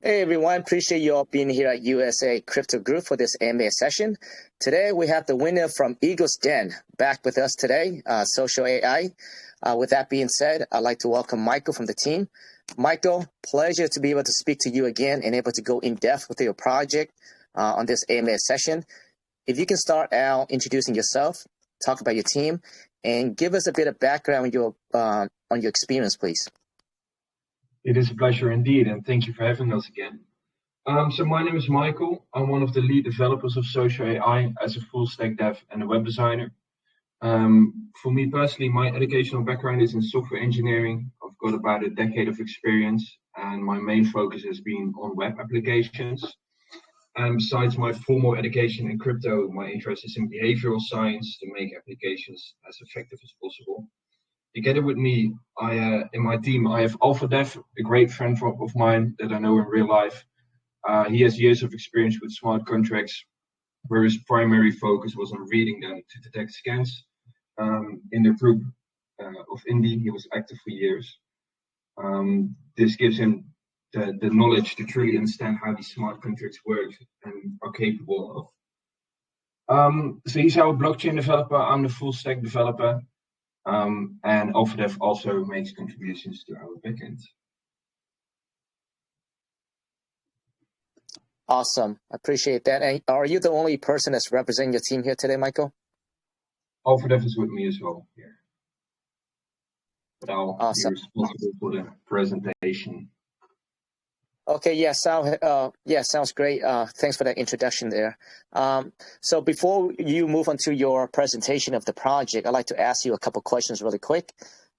Hey everyone, appreciate you all being here at USA Crypto Group for this AMA session. Today we have the winner from Eagles Den back with us today, SocialAI. With that being said, I'd like to welcome Michael from the team. Michael, pleasure to be able to speak to you again and able to go in depth with your project on this AMA session. If you can start out introducing yourself, talk about your team, and give us a bit of background on your experience, please. It is a pleasure indeed, and thank you for having us again. So my name is Michael. I'm one of the lead developers of SocialAI as a full stack dev and a web designer. For me personally, my educational background is in software engineering. I've got about a decade of experience, and my main focus has been on web applications. Besides my formal education in crypto, my interest is in behavioral science to make applications as effective as possible. Together with me, in my team, I have AlphaDev, a great friend of mine that I know in real life. He has years of experience with smart contracts, where his primary focus was on reading them to detect scams. In the group of Indie, he was active for years. This gives him the knowledge to truly understand how these smart contracts work and are capable of. So he's our blockchain developer. I'm the full stack developer. And AlphaDev also makes contributions to our backend. Awesome. I appreciate that. And are you the only person that's representing your team here today, Michael? AlphaDev is with me as well here. But I'll awesome. be responsible for the presentation. Okay, yeah, sounds great. Thanks for that introduction there. So before you move on to your presentation of the project, I'd like to ask you a couple questions really quick.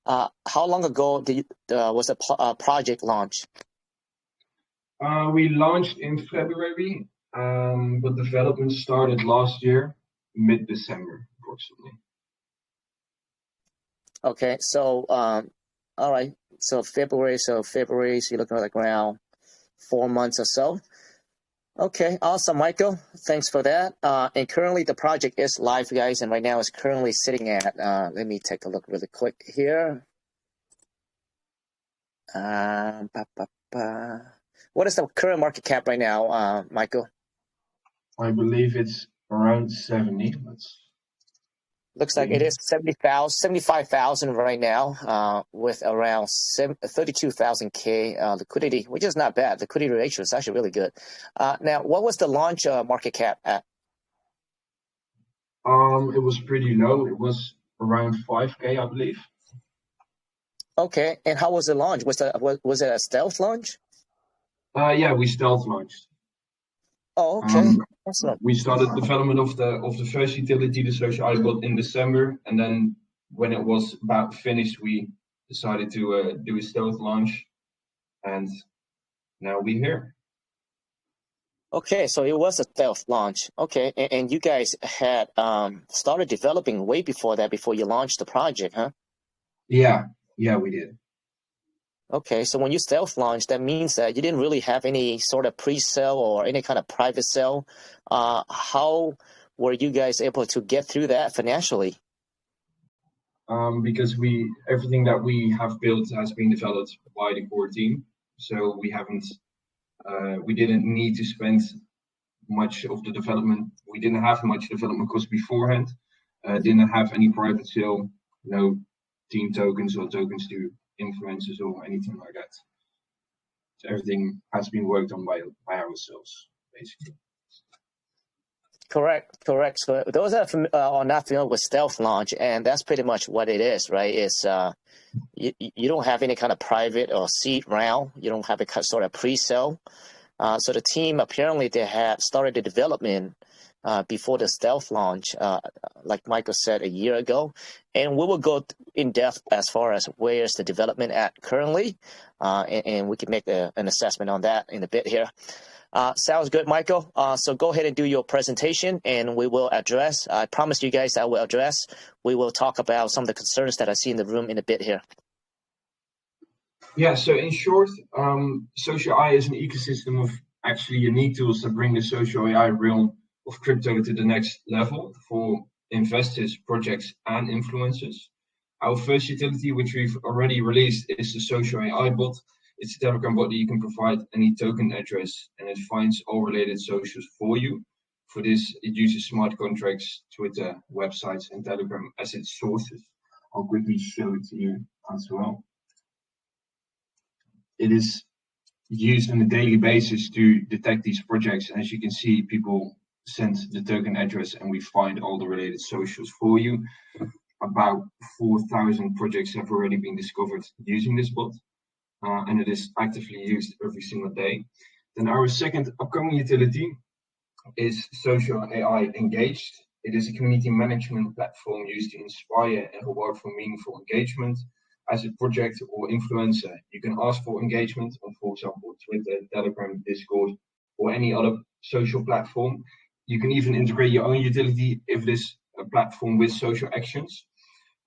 How long ago was the project launched? We launched in February, but development started last year, mid-December, approximately. Okay, so all right, so February, so you're looking at like around 4 months or so. Okay, awesome, Michael. Thanks for that. And currently the project is live, guys, and right now it's currently sitting at, let me take a look really quick here. What is the current market cap right now, Michael? I believe it's around 70. Looks like it is 75,000 right now, with around 32,000 liquidity, which is not bad. Liquidity ratio is actually really good. Now, what was the launch market cap at? It was pretty low. It was around 5K, I believe. Okay, and how was the launch? Was it a stealth launch? Yeah, we stealth launched. Oh, okay. Awesome. We started development of the first utility, the SocialAI Bot, in December, and then when it was about finished, we decided to do a stealth launch, and now we're here. Okay, so it was a stealth launch. Okay, and you guys had started developing way before that, before you launched the project, huh? Yeah, we did. Okay, so when you stealth launched, that means that you didn't really have any sort of pre-sale or any kind of private sale. How were you guys able to get through that financially? Because everything that we have built has been developed by the core team, so we didn't need to spend much of the development. We didn't have much development cost beforehand. Didn't have any private sale, no team tokens or tokens to influencers or anything like that. So everything has been worked on by ourselves, basically. Correct. So those that are not familiar with stealth launch, and that's pretty much what it is, right? It's you don't have any kind of private or seed round. You don't have a sort of pre-sale. So the team, apparently they had started the development before the stealth launch, like Michael said, a year ago. And we will go in depth as far as where's the development at currently, and we can make an assessment on that in a bit here. Sounds good, Michael. So go ahead and do your presentation, and we will address. I promise you guys I will address. We will talk about some of the concerns that I see in the room in a bit here. Yeah, so in short, SocialAI is an ecosystem of actually unique tools that bring the SocialAI realm of crypto to the next level for investors, projects, and influencers. Our first utility, which we've already released, is the SocialAI Bot. It's a Telegram bot that you can provide any token address and it finds all related socials for you. For this, it uses smart contracts, Twitter, websites, and Telegram as its sources. I'll quickly show it to you as well. It is used on a daily basis to detect these projects. And as you can see, people send the token address and we find all the related socials for you. About 4,000 projects have already been discovered using this bot. And it is actively used every single day. Then our second upcoming utility is SocialAI Engaged. It is a community management platform used to inspire and reward for meaningful engagement. As a project or influencer, you can ask for engagement on, for example, Twitter, Telegram, Discord, or any other social platform. You can even integrate your own utility if it is a platform with social actions.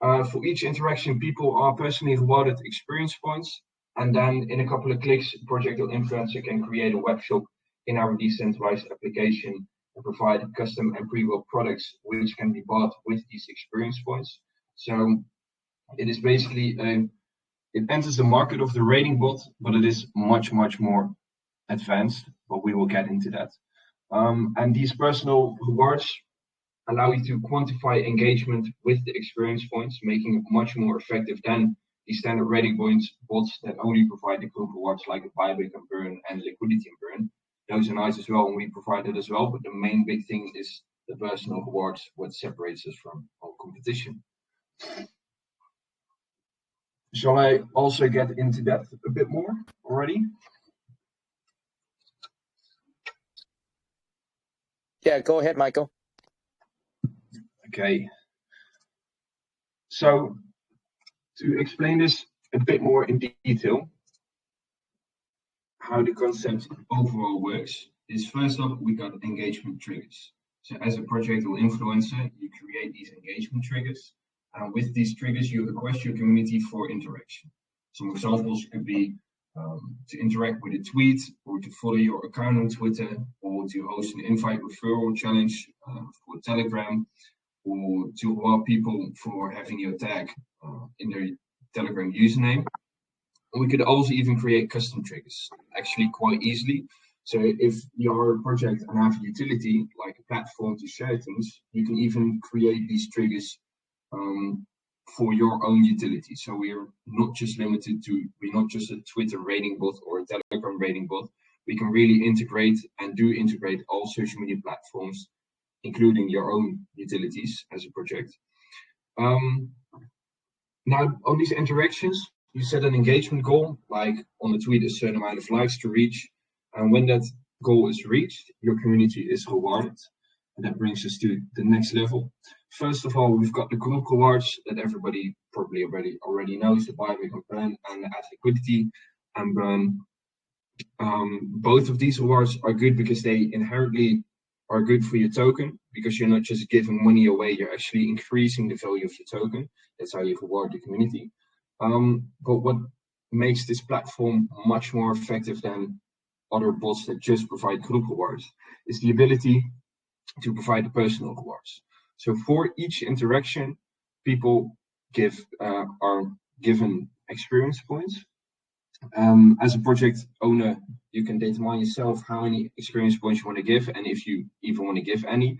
For each interaction, people are personally rewarded experience points. And then in a couple of clicks, a project or influencer can create a webshop in our decentralized application and provide custom and pre-built products which can be bought with these experience points. So it is basically it enters the market of the rating bot, but it is much more advanced. But we will get into that. And these personal rewards allow you to quantify engagement with the experience points, making it much more effective than the standard rating points bots that only provide the group rewards like a buyback and burn and liquidity and burn. Those are nice as well, and we provide it as well. But the main big thing is the personal rewards, what separates us from our competition. Shall I also get into that a bit more already? Yeah, go ahead, Michael. Okay. So to explain this a bit more in detail, how the concept overall works is first off, we got engagement triggers. So as a project or influencer, you create these engagement triggers. And with these triggers, you request your community for interaction. Some examples could be to interact with a tweet, or to follow your account on Twitter, or to host an invite referral challenge for Telegram, or to reward people for having your tag in their Telegram username. And we could also even create custom triggers, actually quite easily. So if you're a project and have a utility, like a platform to share things, you can even create these triggers for your own utility. So we're not just limited to, we're not just a Twitter rating bot or a Telegram rating bot. We can really integrate and do integrate all social media platforms, including your own utilities as a project. Now, on these interactions, you set an engagement goal, like on a tweet, a certain amount of likes to reach. And when that goal is reached, your community is rewarded. And that brings us to the next level. First of all, we've got the group rewards that everybody probably already knows, the buyback and burn and the add liquidity and burn. Both of these rewards are good because they inherently are good for your token, because you're not just giving money away, you're actually increasing the value of your token. That's how you reward the community. But what makes this platform much more effective than other bots that just provide group rewards is the ability to provide the personal rewards. So for each interaction, people are given experience points. As a project owner, you can determine yourself how many experience points you want to give, and if you even want to give any.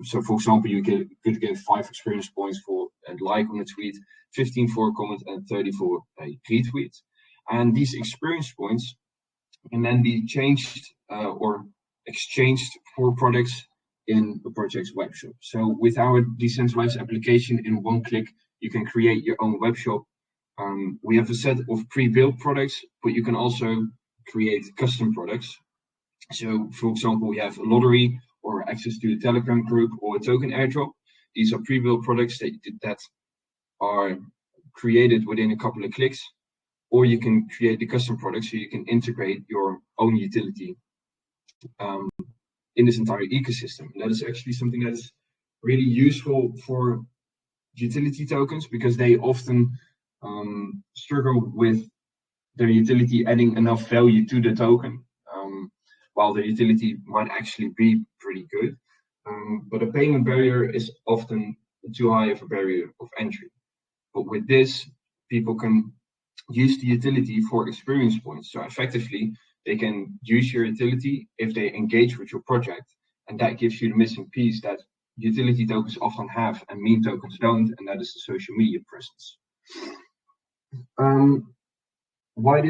So for example, you could give 5 experience points for a like on a tweet, 15 for a comment, and 30 for a retweet. And these experience points can then be changed or exchanged for products in the project's webshop. So with our decentralized application, in one click, you can create your own webshop. We have a set of pre-built products, but you can also create custom products. So for example, we have a lottery or access to the Telegram group or a token airdrop. These are pre-built products that are created within a couple of clicks, or you can create the custom products so you can integrate your own utility in this entire ecosystem. And that is actually something that is really useful for utility tokens, because they often struggle with their utility adding enough value to the token, while the utility might actually be pretty good. But a payment barrier is often too high of a barrier of entry. But with this, people can use the utility for experience points. So effectively, they can use your utility if they engage with your project, and that gives you the missing piece that utility tokens often have and meme tokens don't, and that is the social media presence. Why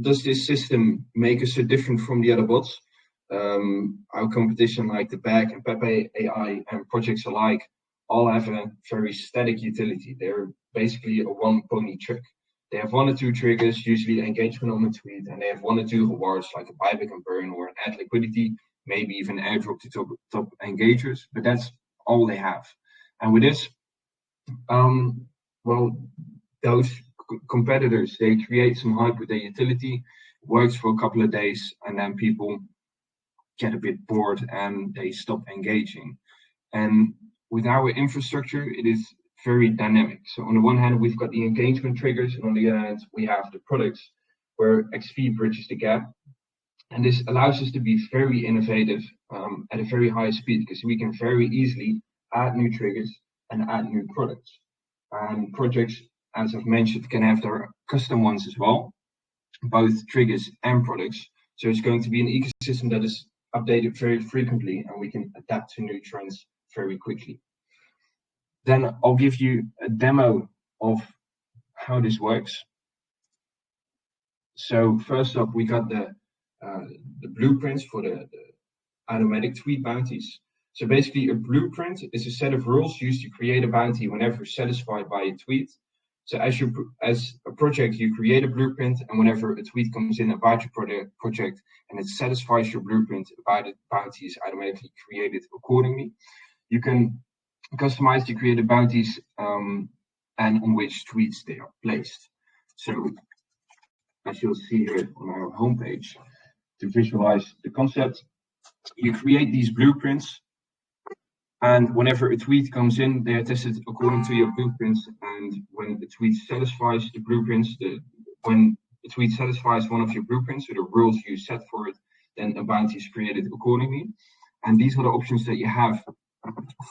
does this system make us so different from the other bots? Our competition like the Bag and Pepe AI and projects alike all have a very static utility. They're basically a one pony trick. They have 1 or 2 triggers, usually engagement on a tweet, and they have 1 or 2 rewards like a buyback and burn or an add liquidity, maybe even airdrop to top engagers, but that's all they have. And with this, well, those competitors, they create some hype with their utility, works for a couple of days, and then people get a bit bored and they stop engaging. And with our infrastructure, it is very dynamic. So on the one hand, we've got the engagement triggers, and on the other hand, we have the products where XP bridges the gap. And this allows us to be very innovative at a very high speed, because we can very easily add new triggers and add new products. And projects, as I've mentioned, can have their custom ones as well, both triggers and products. So it's going to be an ecosystem that is updated very frequently, and we can adapt to new trends very quickly. Then I'll give you a demo of how this works. So first up, we got the blueprints for the automatic tweet bounties. So basically, a blueprint is a set of rules used to create a bounty whenever satisfied by a tweet. So as a project, you create a blueprint, and whenever a tweet comes in about your project and it satisfies your blueprint, the bounty is automatically created accordingly. You can customize the created bounties and on which tweets they are placed. So as you'll see here on our homepage, to visualize the concept, you create these blueprints, and whenever a tweet comes in, they are tested according to your blueprints. And when the tweet satisfies the blueprints, when the tweet satisfies one of your blueprints, so the rules you set for it, then a bounty is created accordingly. And these are the options that you have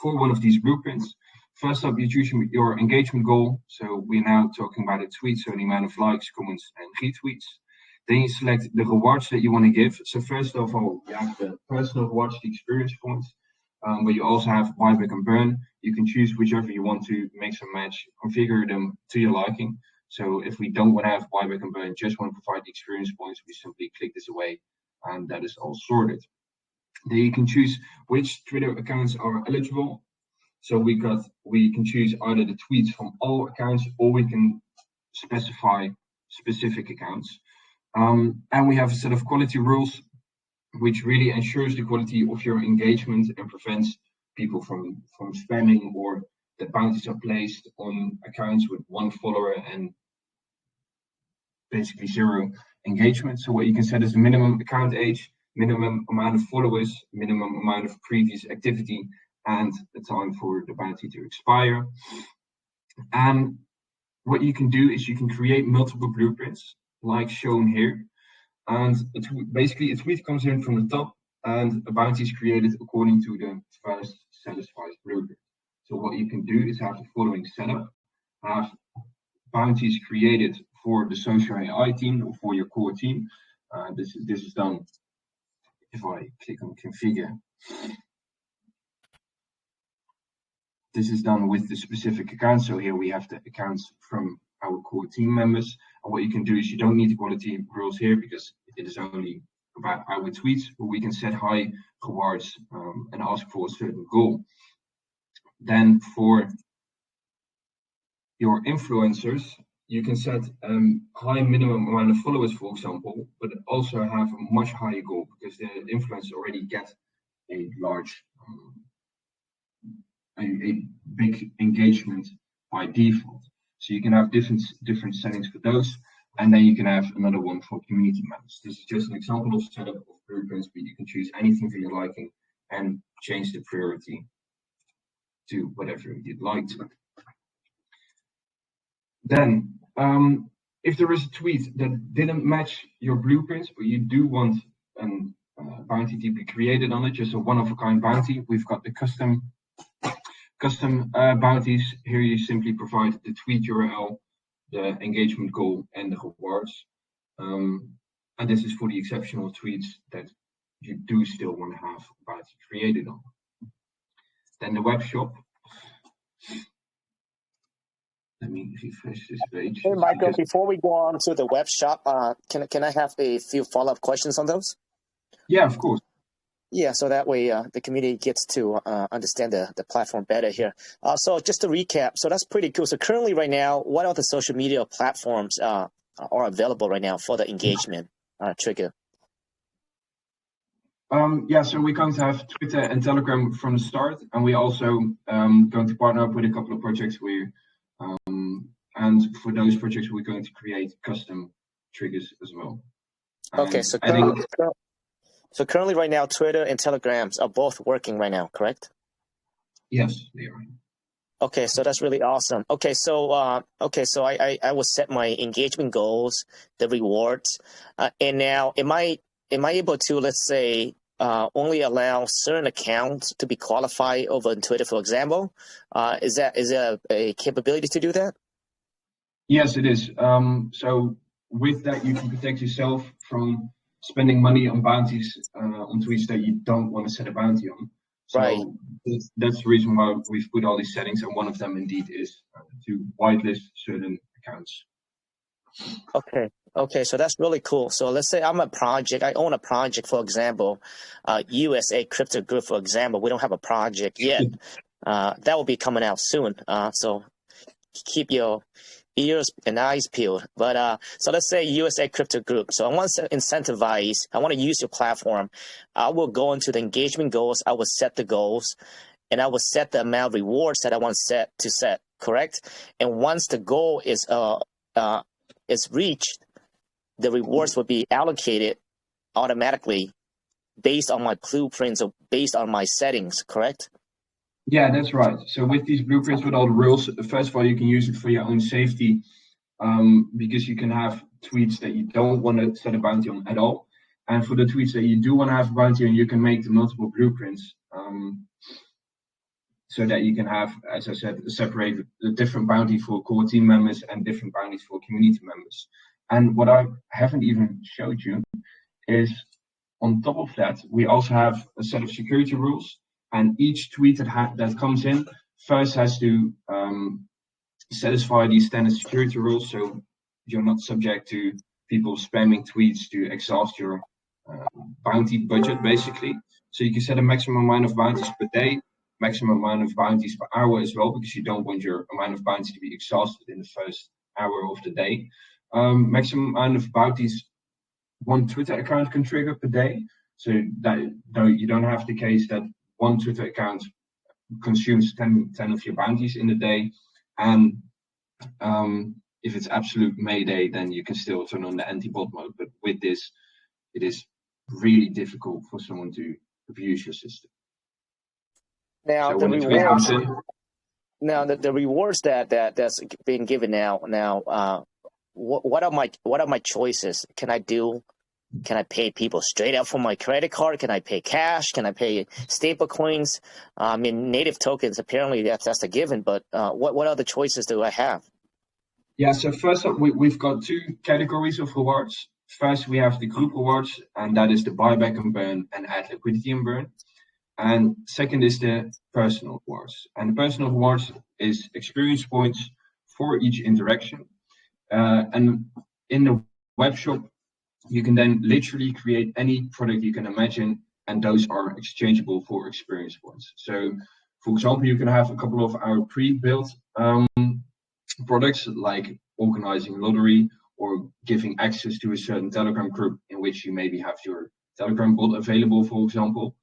for one of these blueprints. First up, you choose your engagement goal. So we're now talking about a tweet, so the amount of likes, comments, and retweets. Then you select the rewards that you want to give. So first of all, you have the personal rewards, the experience points, but you also have buyback and burn. You can choose whichever you want to mix and match, configure them to your liking. So if we don't want to have buyback and burn, just want to provide the experience points, we simply click this away, and that is all sorted. Then you can choose which Twitter accounts are eligible. So we can choose either the tweets from all accounts, or we can specify specific accounts. And we have a set of quality rules, which really ensures the quality of your engagement and prevents people from spamming, or that bounties are placed on accounts with 1 follower and basically 0 engagement. So what you can set is the minimum account age, minimum amount of followers, minimum amount of previous activity, and the time for the bounty to expire. And what you can do is you can create multiple blueprints, like shown here. And basically, a tweet comes in from the top, and a bounty is created according to the first satisfied blueprint. So what you can do is have the following setup: have bounties created for the SocialAI team or for your core team. This is done if I click on configure. This is done with the specific account. So here we have the accounts from our core team members. And what you can do is you don't need the quality rules here, because it is only about our tweets, but we can set high rewards and ask for a certain goal. Then for your influencers, you can set high minimum amount of followers, for example, but also have a much higher goal, because the influencers already get a large a big engagement by default. So you can have different settings for those, and then you can have another one for community members. This is just an example of setup of blueprints, but you can choose anything for your liking and change the priority to whatever you'd like to. Then, if there is a tweet that didn't match your blueprints, but you do want a bounty to be created on it, just a one-of-a-kind bounty, we've got the custom bounties. Here you simply provide the tweet URL, the engagement goal and the rewards. And this is for the exceptional tweets that you do still want to have bounty created on. Then the web shop. Let me refresh this page. Hey, Michael, before we go on to the web shop, can I have a few follow-up questions on those? Yeah, of course. Yeah, so that way the community gets to understand the platform better here. So just to recap, so that's pretty cool. So currently right now, what are the social media platforms are available right now for the engagement trigger? Yeah, so we're going to have Twitter and Telegram from the start, and we also going to partner up with a couple of projects and for those projects we're going to create custom triggers as well. Okay, so currently right now, Twitter and Telegrams are both working right now, correct? Yes, they are. Okay, so that's really awesome. Okay, so I will set my engagement goals, the rewards, and now am I able to, let's say, only allow certain accounts to be qualified over on Twitter, for example? Is there a capability to do that? Yes, it is. So with that, you can protect yourself from spending money on bounties on tweets that you don't want to set a bounty on. So Right. That's the reason why we've put all these settings, and one of them indeed is to whitelist certain accounts. Okay, so that's really cool. So let's say I own a project, for example, USA Crypto Group, for example. We don't have a project yet. That will be coming out soon. So keep your ears and eyes peeled. But so let's say USA Crypto Group. So I want to incentivize, I want to use your platform. I will go into the engagement goals. I will set the goals, and I will set the amount of rewards that I want to set, correct? And once the goal is reached, the rewards will be allocated automatically based on my blueprints or based on my settings, correct? Yeah, that's right. So with these blueprints, with all the rules, first of all, you can use it for your own safety, because you can have tweets that you don't want to set a bounty on at all. And for the tweets that you do want to have a bounty on, you can make the multiple blueprints, so that you can have, as I said, separate the different bounty for core team members and different bounties for community members. And what I haven't even showed you is, on top of that, we also have a set of security rules, and each tweet that comes in first has to satisfy these standard security rules, so you're not subject to people spamming tweets to exhaust your bounty budget, basically. So you can set a maximum amount of bounties per day, maximum amount of bounties per hour as well, because you don't want your amount of bounties to be exhausted in the first hour of the day. Maximum amount of bounties one Twitter account can trigger per day, so that you don't have the case that one Twitter account consumes 10 of your bounties in a day. And if it's absolute Mayday, then you can still turn on the anti-bot mode. But with this, it is really difficult for someone to abuse your system. Now, so the when rewards, it comes in, now the rewards that's being given now, what are my choices? Can I pay people straight up from my credit card? Can I pay cash? Can I pay stable coins? I mean, native tokens, apparently that's a given, but what other choices do I have? Yeah, so first up, we've got two categories of rewards. First, we have the group rewards, and that is the buyback and burn and add liquidity and burn. And second is the personal rewards. And the personal rewards is experience points for each interaction. And in the web shop, you can then literally create any product you can imagine, and those are exchangeable for experience points. So, for example, you can have a couple of our pre-built products, like organizing lottery or giving access to a certain Telegram group in which you maybe have your Telegram bot available, for example.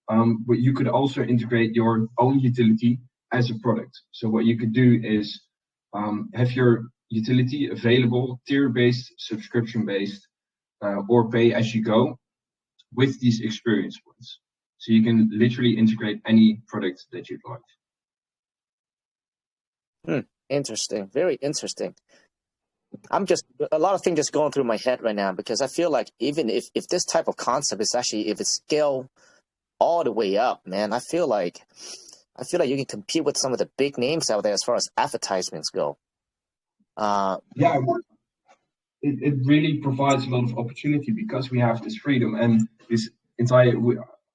But you could also integrate your own utility as a product. So what you could do is have your utility available, tier-based, subscription-based, or pay as you go with these experience points. So you can literally integrate any product that you'd like. Interesting. Very interesting. A lot of things just going through my head right now, because I feel like even if this type of concept is actually, if it's scale all the way up, man, I feel like you can compete with some of the big names out there as far as advertisements go. Yeah, it really provides a lot of opportunity because we have this freedom and this entire.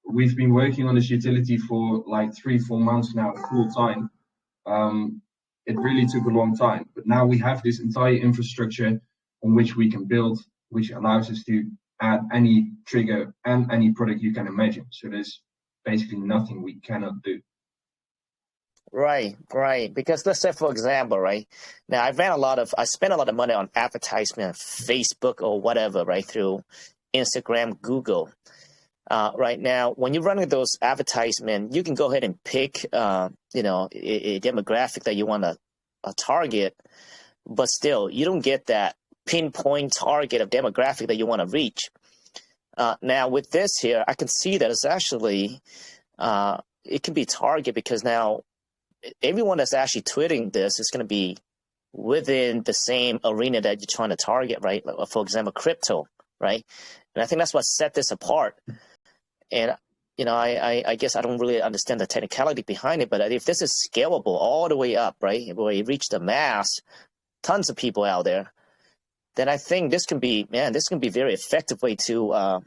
We've been working on this utility for like 3-4 months now, full time. It really took a long time, but now we have this entire infrastructure on which we can build, which allows us to add any trigger and any product you can imagine. So there's basically nothing we cannot do. Right, right. Because let's say, for example, right now I spent a lot of money on advertisement on Facebook or whatever, right, through Instagram, Google. Right now, when you're running those advertisements, you can go ahead and pick, a demographic that you want to target, but still, you don't get that pinpoint target of demographic that you want to reach. Now, with this here, I can see that it's actually, it can be target because now everyone that's actually tweeting this is going to be within the same arena that you're trying to target, right? For example, crypto, right? And I think that's what set this apart. And, I guess I don't really understand the technicality behind it, but if this is scalable all the way up, right, where you reach the mass, tons of people out there, then I think this can be very effective way to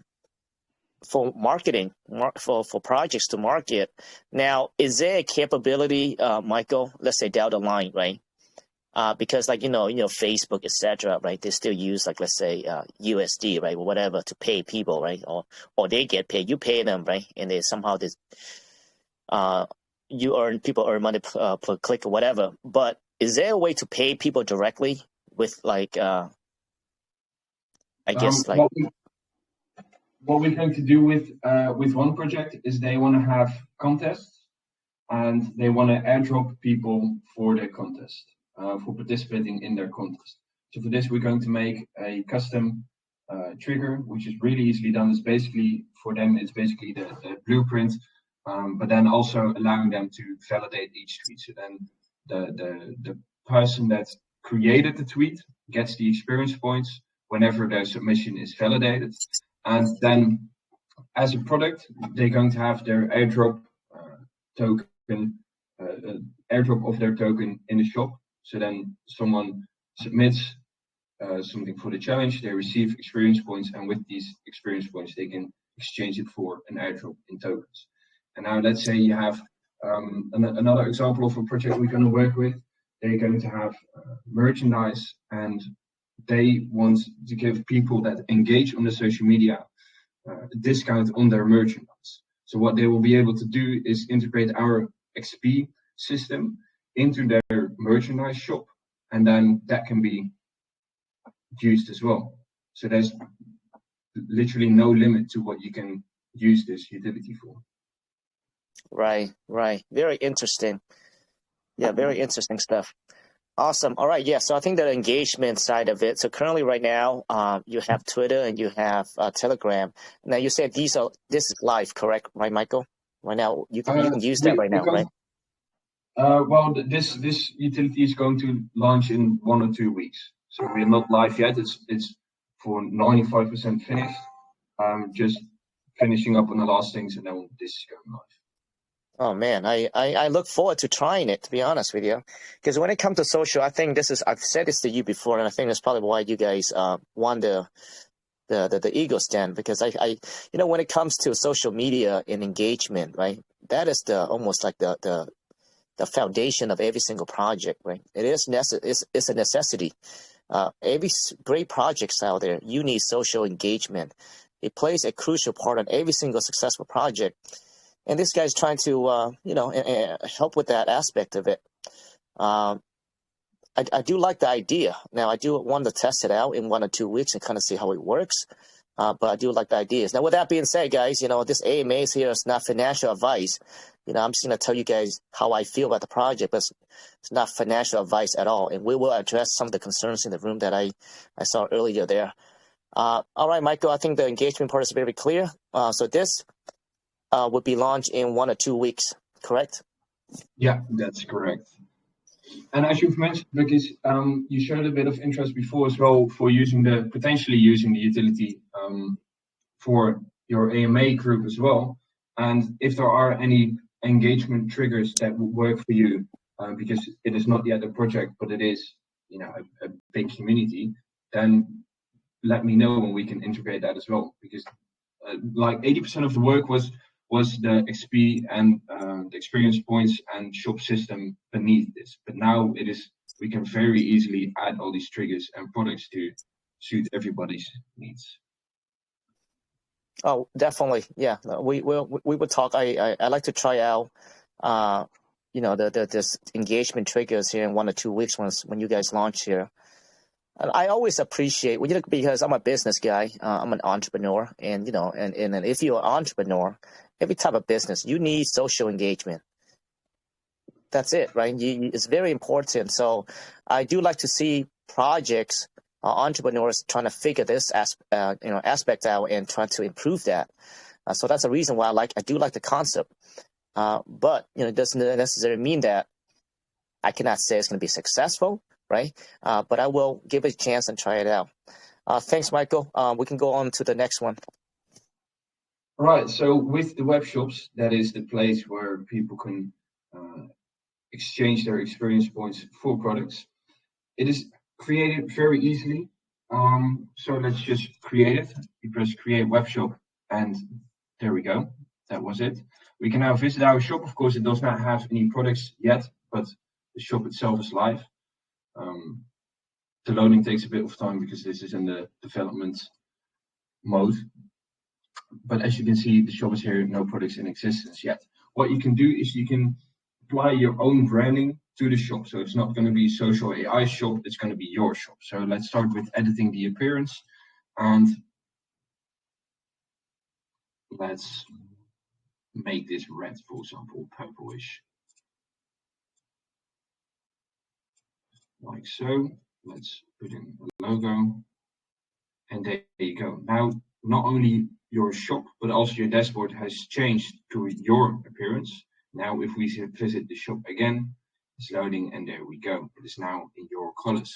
for marketing, for projects to market. Now, is there a capability, Michael, let's say down the line, right? Because like, Facebook, etc., right? They still use like, let's say, USD, right? Or whatever to pay people, right? Or they get paid, you pay them, right? And they somehow people earn money per click or whatever. But is there a way to pay people directly with like, I guess like. What we're going to do with one project is they want to have contests and they want to airdrop people for their contest, for participating in their contest. So for this, we're going to make a custom trigger, which is really easily done. It's basically, for them, it's basically the blueprint, but then also allowing them to validate each tweet. So then the person that created the tweet gets the experience points whenever their submission is validated. And then as a product, they're going to have their airdrop token, airdrop of their token in the shop. So then someone submits something for the challenge, they receive experience points, and with these experience points, they can exchange it for an airdrop in tokens. And now let's say you have another example of a project we're going to work with. They're going to have merchandise, and they want to give people that engage on the social media a discount on their merchandise. So what they will be able to do is integrate our XP system into their merchandise shop, and then that can be used as well. So there's literally no limit to what you can use this utility for. Right. Very interesting. Yeah, very interesting stuff. Awesome. All right. Yeah. So I think the engagement side of it. So currently right now, you have Twitter and you have Telegram. Now you said this is live, correct? Right, Michael? Right now, you can use that right now, right? Well, this utility is going to launch in 1 or 2 weeks. So we're not live yet. It's for 95% finished. Just finishing up on the last things, and then this is going live. Oh man, I look forward to trying it, to be honest with you, because when it comes to social, I think I've said this to you before, and I think that's probably why you guys won the ego stand, because I when it comes to social media and engagement, right, that is almost like the foundation of every single project, right? It's a necessity. Every great projects out there, you need social engagement. It plays a crucial part in every single successful project. And this guy's trying to, help with that aspect of it. I do like the idea. Now, I do want to test it out in 1 or 2 weeks and kind of see how it works. But I do like the ideas. Now, with that being said, guys, this AMA here is not financial advice. I'm just going to tell you guys how I feel about the project, but it's not financial advice at all. And we will address some of the concerns in the room that I saw earlier there. All right, Michael, I think the engagement part is very clear. So this would be launched in 1 or 2 weeks, correct? Yeah, that's correct. And as you've mentioned, because you showed a bit of interest before as well for potentially using the utility for your AMA group as well. And if there are any engagement triggers that would work for you, because it is not yet a project, but it is a big community, then let me know and we can integrate that as well. Because like 80% of the work was the XP and the experience points and shop system beneath this. But now we can very easily add all these triggers and products to suit everybody's needs. Oh, definitely. Yeah, we will talk. I like to try out, this engagement triggers here in 1 or 2 weeks when you guys launch here. And I always appreciate because I'm a business guy. I'm an entrepreneur, and and if you're an entrepreneur, every type of business you need social engagement. That's it, right? It's very important. So I do like to see projects. Entrepreneurs trying to figure this aspect out and trying to improve that. So that's the reason why I do like the concept. But it doesn't necessarily mean that I cannot say it's going to be successful, right? But I will give it a chance and try it out. Thanks, Michael. We can go on to the next one. All right. So with the web shops, that is the place where people can exchange their experience points for products. It is created very easily. So let's just create it. You press create web shop and there we go. That was it. We can now visit our shop. Of course, it does not have any products yet, but the shop itself is live. The loading takes a bit of time because this is in the development mode. But as you can see, the shop is here, no products in existence yet. What you can do is you can apply your own branding to the shop. So it's not going to be SocialAI shop, it's going to be your shop. So let's start with editing the appearance and let's make this red, for example, purplish. Like so. Let's put in a logo and there you go. Now, not only your shop, but also your dashboard has changed to your appearance. Now, if we visit the shop again, it's loading and there we go. It is now in your colors.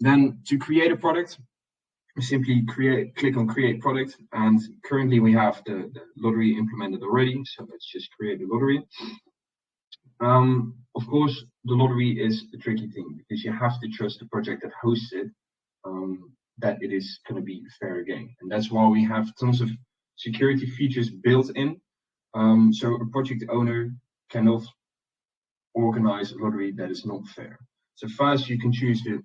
Then to create a product, simply click on create product. And currently we have the lottery implemented already. So let's just create a lottery. Of course, the lottery is a tricky thing because you have to trust the project that hosts it, that it is going to be a fair game. And that's why we have tons of security features built in. So a project owner cannot organize a lottery that is not fair. So first you can choose you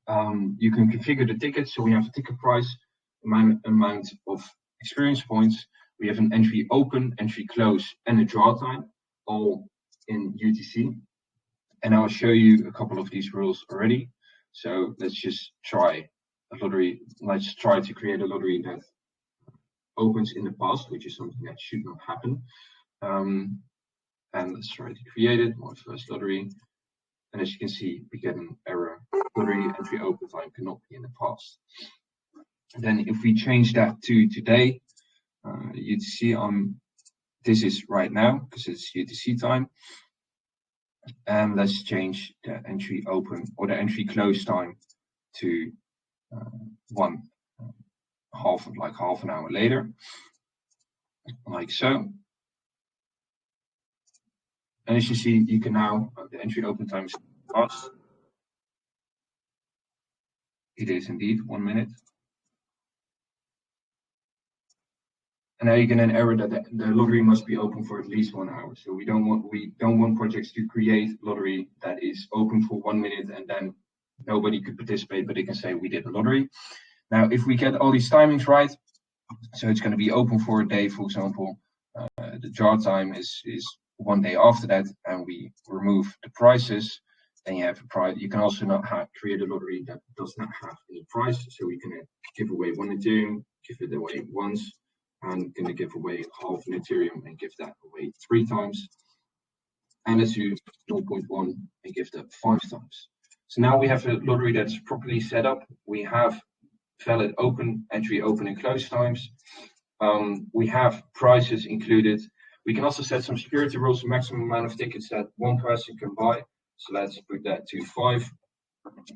can configure the ticket. So we have a ticket price, amount of experience points. We have an entry open, entry close, and a draw time, all in UTC. And I'll show you a couple of these rules already. So let's just try a lottery. Let's try to create a lottery that opens in the past, which is something that should not happen. And let's try to create it, my first lottery. And as you can see, we get an error. Lottery entry open time cannot be in the past. And then if we change that to today, UTC this is right now because it's UTC time. And let's change the entry open or the entry close time to half an hour later, like so. And as you see, you can now the entry open time is fast. It is indeed 1 minute. And now you get an error that the lottery must be open for at least 1 hour. So we don't want projects to create lottery that is open for 1 minute and then nobody could participate, but they can say we did a lottery. Now, if we get all these timings right, so it's going to be open for a day, for example, the draw time is 1 day after that, and we remove the prices. Then you have a price. You can also not create a lottery that does not have any price. So we can give away 1 Ethereum, give it away once. I'm going to give away half an Ethereum and give that away 3 times. And let's do 0.1 and give that 5 times. So now we have a lottery that's properly set up. We have valid entry open and close times. We have prices included. We can also set some security rules, maximum amount of tickets that one person can buy. So let's put that to 5.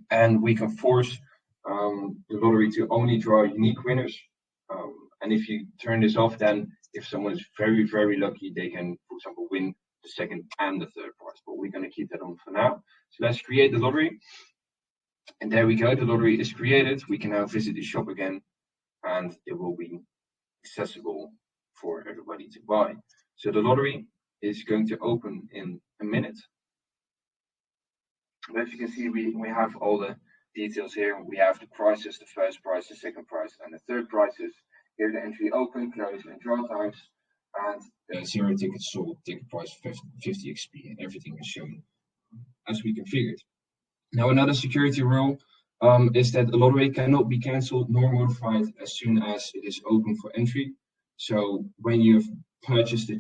And we can force the lottery to only draw unique winners. And if you turn this off, then if someone is very, very lucky, they can, for example, win the second and the third prize. But we're going to keep that on for now. So let's create the lottery. And there we go, the lottery is created. We can now visit the shop again, and it will be accessible for everybody to buy. So the lottery is going to open in a minute. But as you can see, we have all the details here. We have the prices, the first price, the second price, and the third prices. Here the entry open, close, and draw times. And the 0 tickets sold, ticket price 50 XP, and everything is shown as we configured. Now another security rule is that a lottery cannot be cancelled nor modified as soon as it is open for entry. So when you've purchased the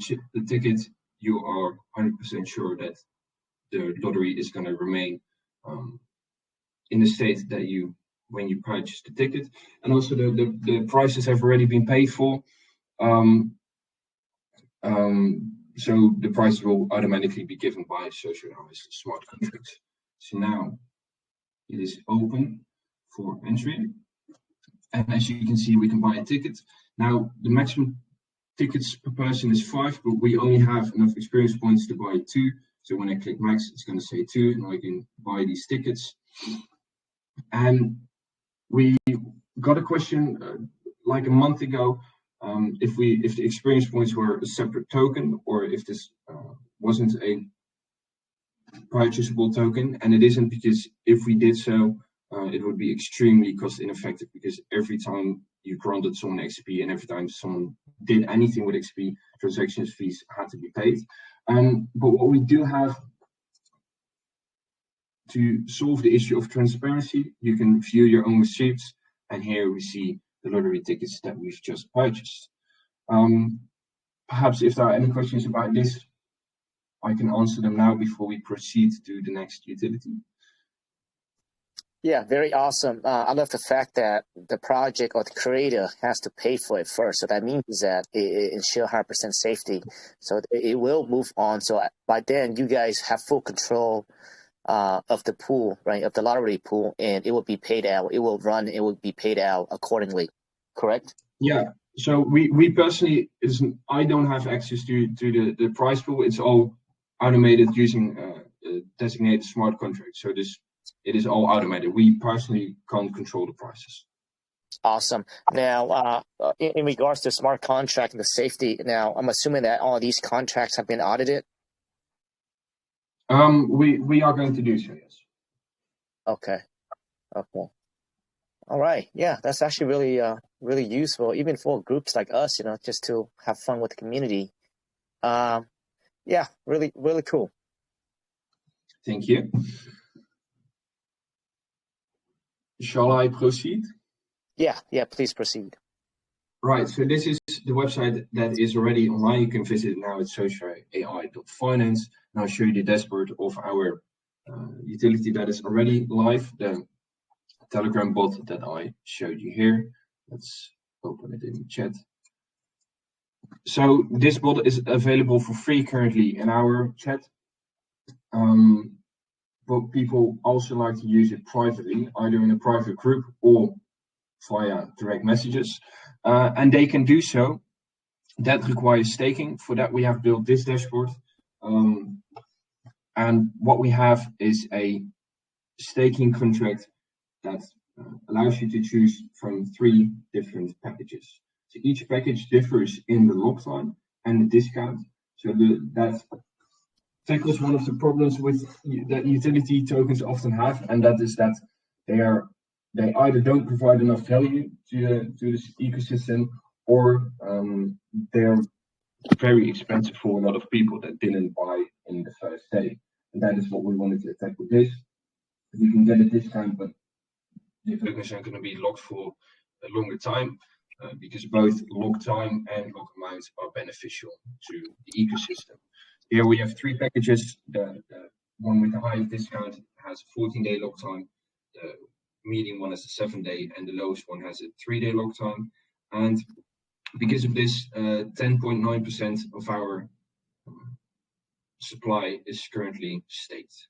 ticket, you are 100% sure that the lottery is going to remain in the state that when you purchased the ticket, and also the prices have already been paid for. So the price will automatically be given by SocialAI's smart contracts. So now it is open for entry, and as you can see, we can buy a ticket. Now the maximum tickets per person is 5, but we only have enough experience points to buy 2. So when I click max, it's going to say 2, and I can buy these tickets. And we got a question like a month ago, if the experience points were a separate token, or if this wasn't a purchasable token, and it isn't, because if we did so, it would be extremely cost ineffective, because every time you granted someone XP and every time someone did anything with XP, transactions fees had to be paid. But what we do have to solve the issue of transparency, you can view your own receipts, and here we see the lottery tickets that we've just purchased. Perhaps if there are any questions about this, I can answer them now before we proceed to the next utility. Yeah, very awesome. I love the fact that the project or the creator has to pay for it first. So that means that it ensures 100% safety. So it will move on. So by then, you guys have full control of the pool, right, of the lottery pool, and it will be paid out. It will run. It will be paid out accordingly. Correct? Yeah. So we personally, I don't have access to the prize pool. It's all automated using designated smart contracts. So it is all automated. We personally can't control the prices. Awesome. Now, in regards to smart contract and the safety, now I'm assuming that all these contracts have been audited. We are going to do so, yes. Okay. Okay. All right. Yeah, that's actually really really useful, even for groups like us, just to have fun with the community. Yeah, really, really cool. Thank you. Shall I proceed? Yeah, please proceed. Right, so this is the website that is already online. You can visit it now at SocialAI.finance. And I'll show you the dashboard of our utility that is already live, the Telegram bot that I showed you here. Let's open it in the chat. So this bot is available for free currently in our chat. But people also like to use it privately, either in a private group or via direct messages. And they can do so. That requires staking. For that, we have built this dashboard. And what we have is a staking contract that allows you to choose from 3 different packages. So each package differs in the lock time and the discount. So that tackles one of the problems that utility tokens often have, and that is that they either don't provide enough value to this ecosystem, or they're very expensive for a lot of people that didn't buy in the first day. And that is what we wanted to attack with this. You can get a discount, but the tokens are going to be locked for a longer time, because both lock time and lock amounts are beneficial to the ecosystem. Here we have 3 packages. The one with the highest discount has a 14-day lock time. The medium one has a 7-day, and the lowest one has a 3-day lock time. And because of this, 10.9% of our supply is currently staked,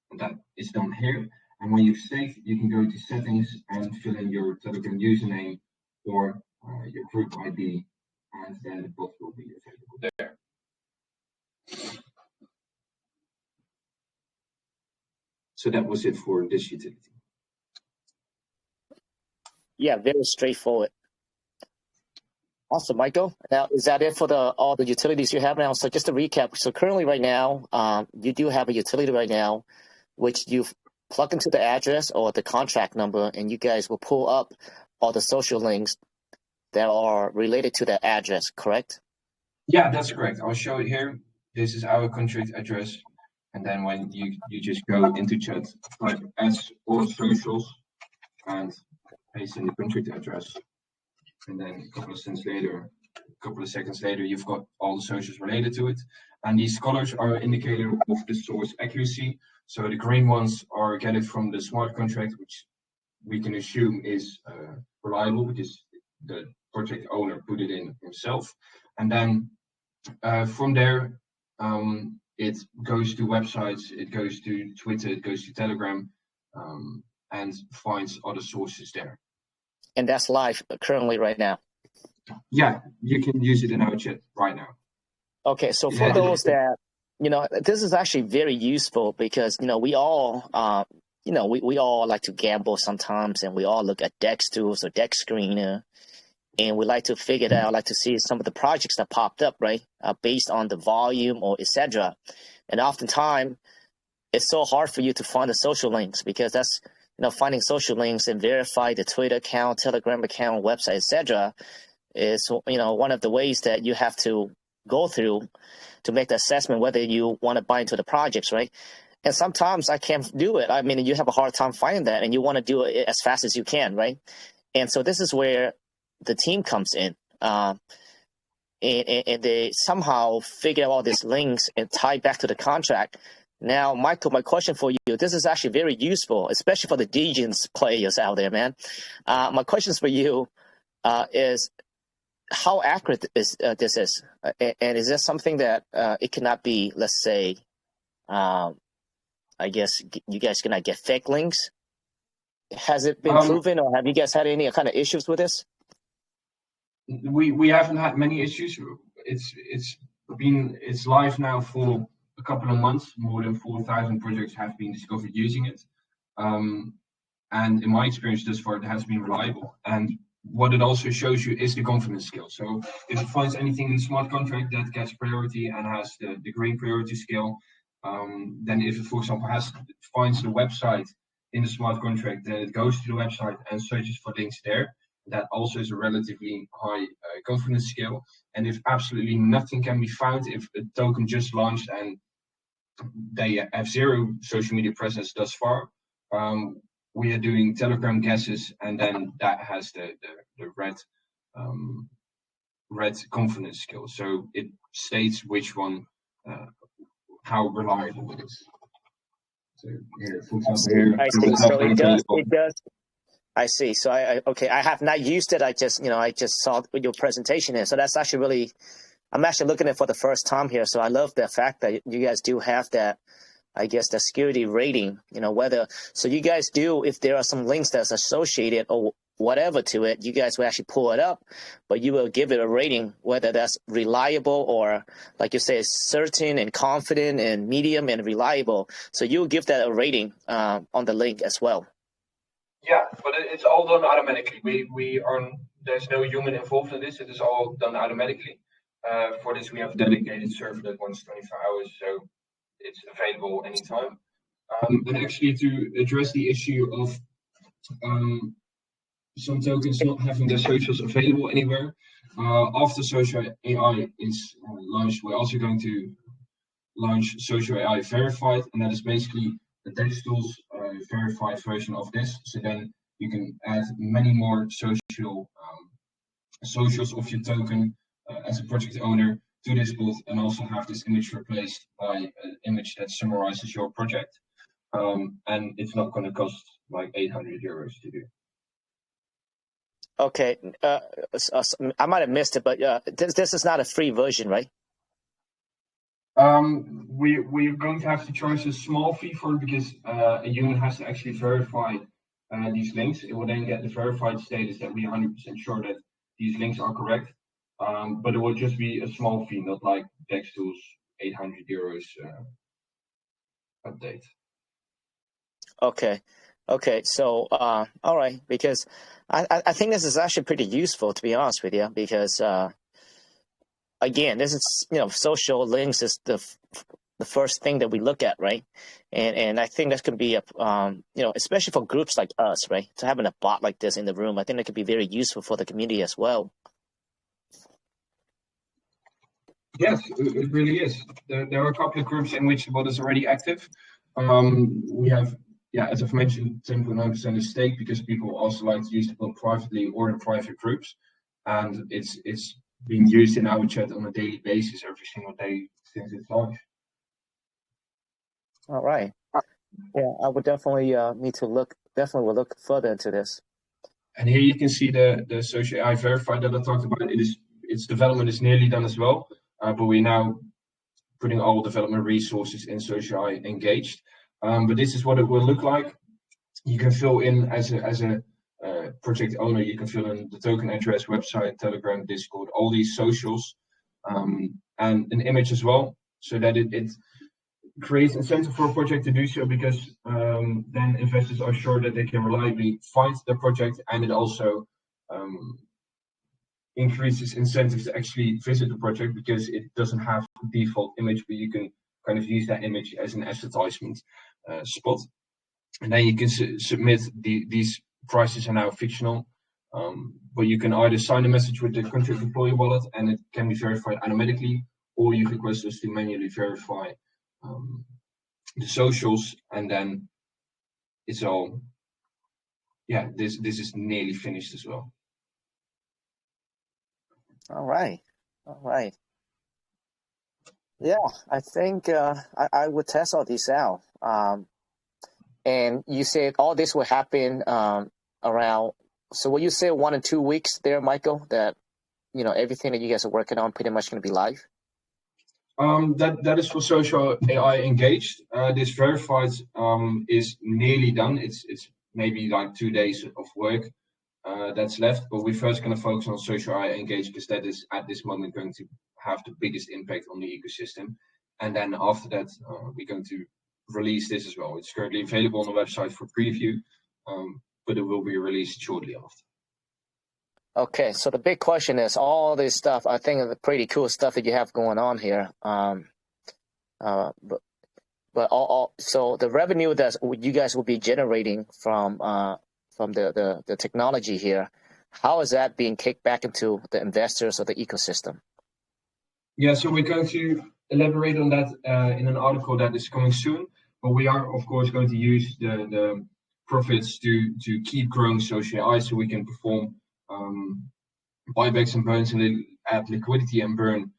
and that is done here. And when you've staked, you can go to settings and fill in your Telegram username or your group ID, and then the bot will be available there. So that was it for this utility. Yeah, very straightforward. Awesome, Michael. Now, is that it for all the utilities you have now? So just to recap, so currently right now, you do have a utility right now, which you plug into the address or the contract number, and you guys will pull up all the social links that are related to that address, correct? Yeah, that's correct. I'll show it here. This is our contract address. And then when you just go into chat, like as or socials, and paste in the contract address. And then a couple of seconds later, you've got all the socials related to it. And these colors are an indicator of the source accuracy. So the green ones are gathered from the smart contract, which we can assume is reliable because the project owner put it in himself. And then from there, it goes to websites, it goes to Twitter, it goes to Telegram, and finds other sources there. And that's live currently right now. Yeah, you can use it in our chat right now. Okay, so for those that, this is actually very useful because, we all, we all like to gamble sometimes, and we all look at Dex tools or Dex Screener, and we like to figure it out, like to see some of the projects that popped up, right, based on the volume or etc. And oftentimes, it's so hard for you to find the social links because that's, finding social links and verify the Twitter account, Telegram account, website, etc. is, one of the ways that you have to go through to make the assessment whether you want to buy into the projects, right? And sometimes I can't do it. I mean, you have a hard time finding that, and you want to do it as fast as you can, right? And so this is where the team comes in, and they somehow figure out all these links and tie back to the contract. Now, Michael, my question for you, this is actually very useful, especially for the Degens players out there, man. My questions for you is, how accurate is this is? And is this something that it cannot be, let's say, I guess you guys cannot get fake links? Has it been proven, or have you guys had any kind of issues with this? We haven't had many issues. It's live now for a couple of months. More than 4,000 projects have been discovered using it, and in my experience thus far, it has been reliable. And what it also shows you is the confidence scale. So if it finds anything in the smart contract that gets priority and has the green priority scale, then if it, for example, finds the website in the smart contract, then it goes to the website and searches for links there. That also is a relatively high confidence scale. And if absolutely nothing can be found, if a token just launched and they have zero social media presence thus far, we are doing Telegram guesses, and then that has the red confidence scale. So it states which one, how reliable it is. So here, for example, here. I see. So it does. I see. So I have not used it. I just saw what your presentation is. So that's actually really, I'm actually looking at it for the first time here. So I love the fact that you guys do have that, I guess, the security rating, so you guys do, if there are some links that's associated or whatever to it, you guys will actually pull it up, but you will give it a rating, whether that's reliable or, like you say, certain and confident and medium and reliable. So you'll give that a rating on the link as well. Yeah, but it's all done automatically. There's no human involved in this. It is all done automatically. For this, we have a dedicated server that runs 24 hours, so it's available anytime. And actually, to address the issue of some tokens not having their socials available anywhere, after SocialAI is launched, we're also going to launch SocialAI Verified, and that is basically the Dex tools verified version of this. So then you can add many more socials of your token as a project owner to this bot, and also have this image replaced by an image that summarizes your project. And it's not going to cost like 800 euros to do. Okay, I might have missed it, but this is not a free version, right? We're going to have to charge a small fee for it because a human has to actually verify these links. It will then get the verified status that we are 100% sure that these links are correct. But it will just be a small fee, not like Dex Tools 800 euros update. Okay. Okay, so all right, because I think this is actually pretty useful, to be honest with you, because again, this is, social links is the first thing that we look at, right? And I think that could be a especially for groups like us, right? To having a bot like this in the room, I think that could be very useful for the community as well. Yes, it really is. There are a couple of groups in which the bot is already active. We have, as I've mentioned, 10.9% of stake because people also like to use the bot privately or in private groups, and it's being used in our chat on a daily basis every single day since its launch. All right. Yeah, I would definitely need to look further into this. And here you can see the SocialAI verified that I talked about. Its development is nearly done as well, but we're now putting all development resources in SocialAI Engaged. But this is what it will look like. You can fill in as a project owner. You can fill in the token address, website, Telegram, Discord, all these socials, and an image as well, so that it creates incentive for a project to do so, because then investors are sure that they can reliably find the project, and it also increases incentives to actually visit the project because it doesn't have a default image, but you can kind of use that image as an advertisement spot. And then you can submit these prices are now fictional, but you can either sign a message with the contract employee wallet and it can be verified automatically, or you request us to manually verify the socials, and then it's all, this is nearly finished as well. All right. Yeah, I think I would test all these out. And you said all this will happen around. So will you say 1 or 2 weeks there, Michael? That everything that you guys are working on pretty much going to be live. That is for SocialAI Engaged. This verified is nearly done. It's maybe like 2 days of work that's left, but we're first going to focus on SocialAI Engaged because that is at this moment going to have the biggest impact on the ecosystem. And then after that, we're going to release this as well. It's currently available on the website for preview, but it will be released shortly after. Okay, so the big question is all this stuff. I think of the pretty cool stuff that you have going on here. So the revenue that you guys will be generating from the technology here, how is that being kicked back into the investors or the ecosystem? Yeah, so we're going to elaborate on that in an article that is coming soon. But we are, of course, going to use the profits to keep growing SocialAI so we can perform buybacks and burns and add liquidity and burn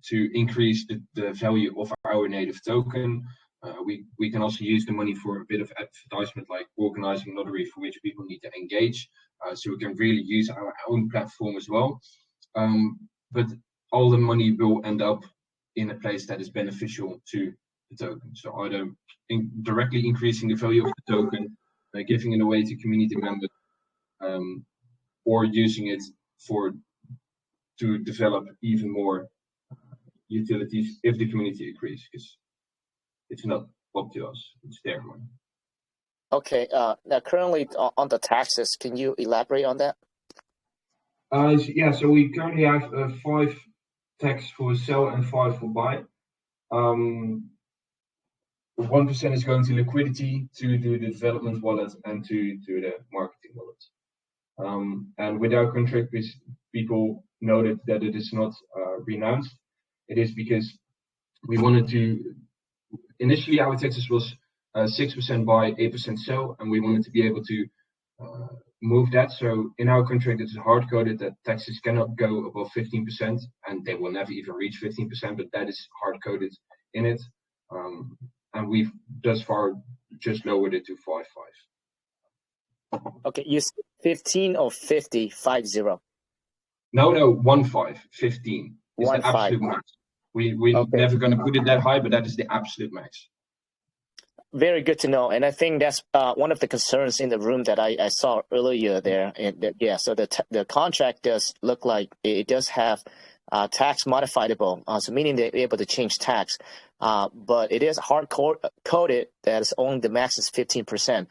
to increase the value of our native token. We can also use the money for a bit of advertisement, like organizing lottery for which people need to engage. So we can really use our own platform as well. But all the money will end up in a place that is beneficial to the token. So either directly increasing the value of the token, giving it away to community members, or using it to develop even more utilities if the community agrees, because it's not up to us, it's their money. Okay, now currently on the taxes, can you elaborate on that? Yeah, so we currently have 5 tax for sell and 5 for buy. 1% is going to liquidity, to the development wallet, and to the marketing wallet. And with our contract, people noted that it is not renounced. It is because we wanted to, initially our taxes was 6% buy, 8% sell, and we wanted to be able to move that. So in our contract, it's hard coded that taxes cannot go above 15%, and they will never even reach 15%, but that is hard coded in it. And we've thus far just lowered it to 5.5. Okay, you said 15 or 50, 50? No, 15 is the absolute max. We're never going to put it that high, but that is the absolute max. Very good to know, and I think that's one of the concerns in the room that I saw earlier there. And yeah, so the contract does look like it does have tax modifiable, so meaning they're able to change tax. but it is hard coded that is only the max is 15%,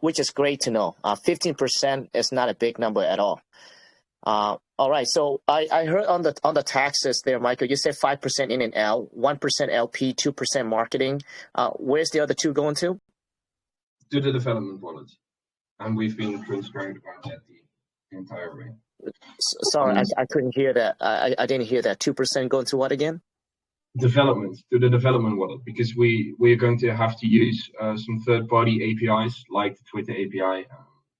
which is great to know. 15% is not a big number at all. All right, so I heard on the taxes there, Michael, you said 5% in and L, 1% LP, 2% marketing. Where's the other two going to? To the development wallet. And we've been transparent about that the entire way. Sorry, I couldn't hear that. I didn't hear that. 2% going to what again? Development, to the development wallet, because we are going to have to use some third-party APIs like the Twitter API,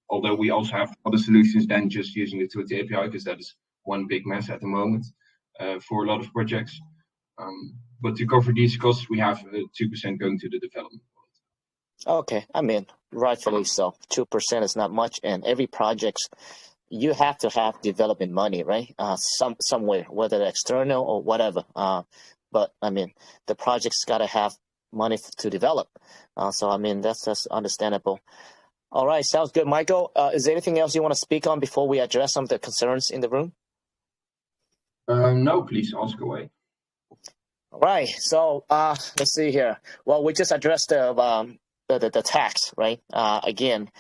although we also have other solutions than just using the Twitter API, because that is one big mess at the moment for a lot of projects. But to cover these costs, we have 2% going to the development wallet. Okay, I mean, rightfully so. 2% is not much, and every project, you have to have development money, right? Somewhere, whether external or whatever. But I mean, the project's got to have money to develop. So I mean, that's understandable. All right, sounds good, Michael. Is there anything else you want to speak on before we address some of the concerns in the room? No, please ask away. All right, so let's see here. Well, we just addressed the tax, right? Again,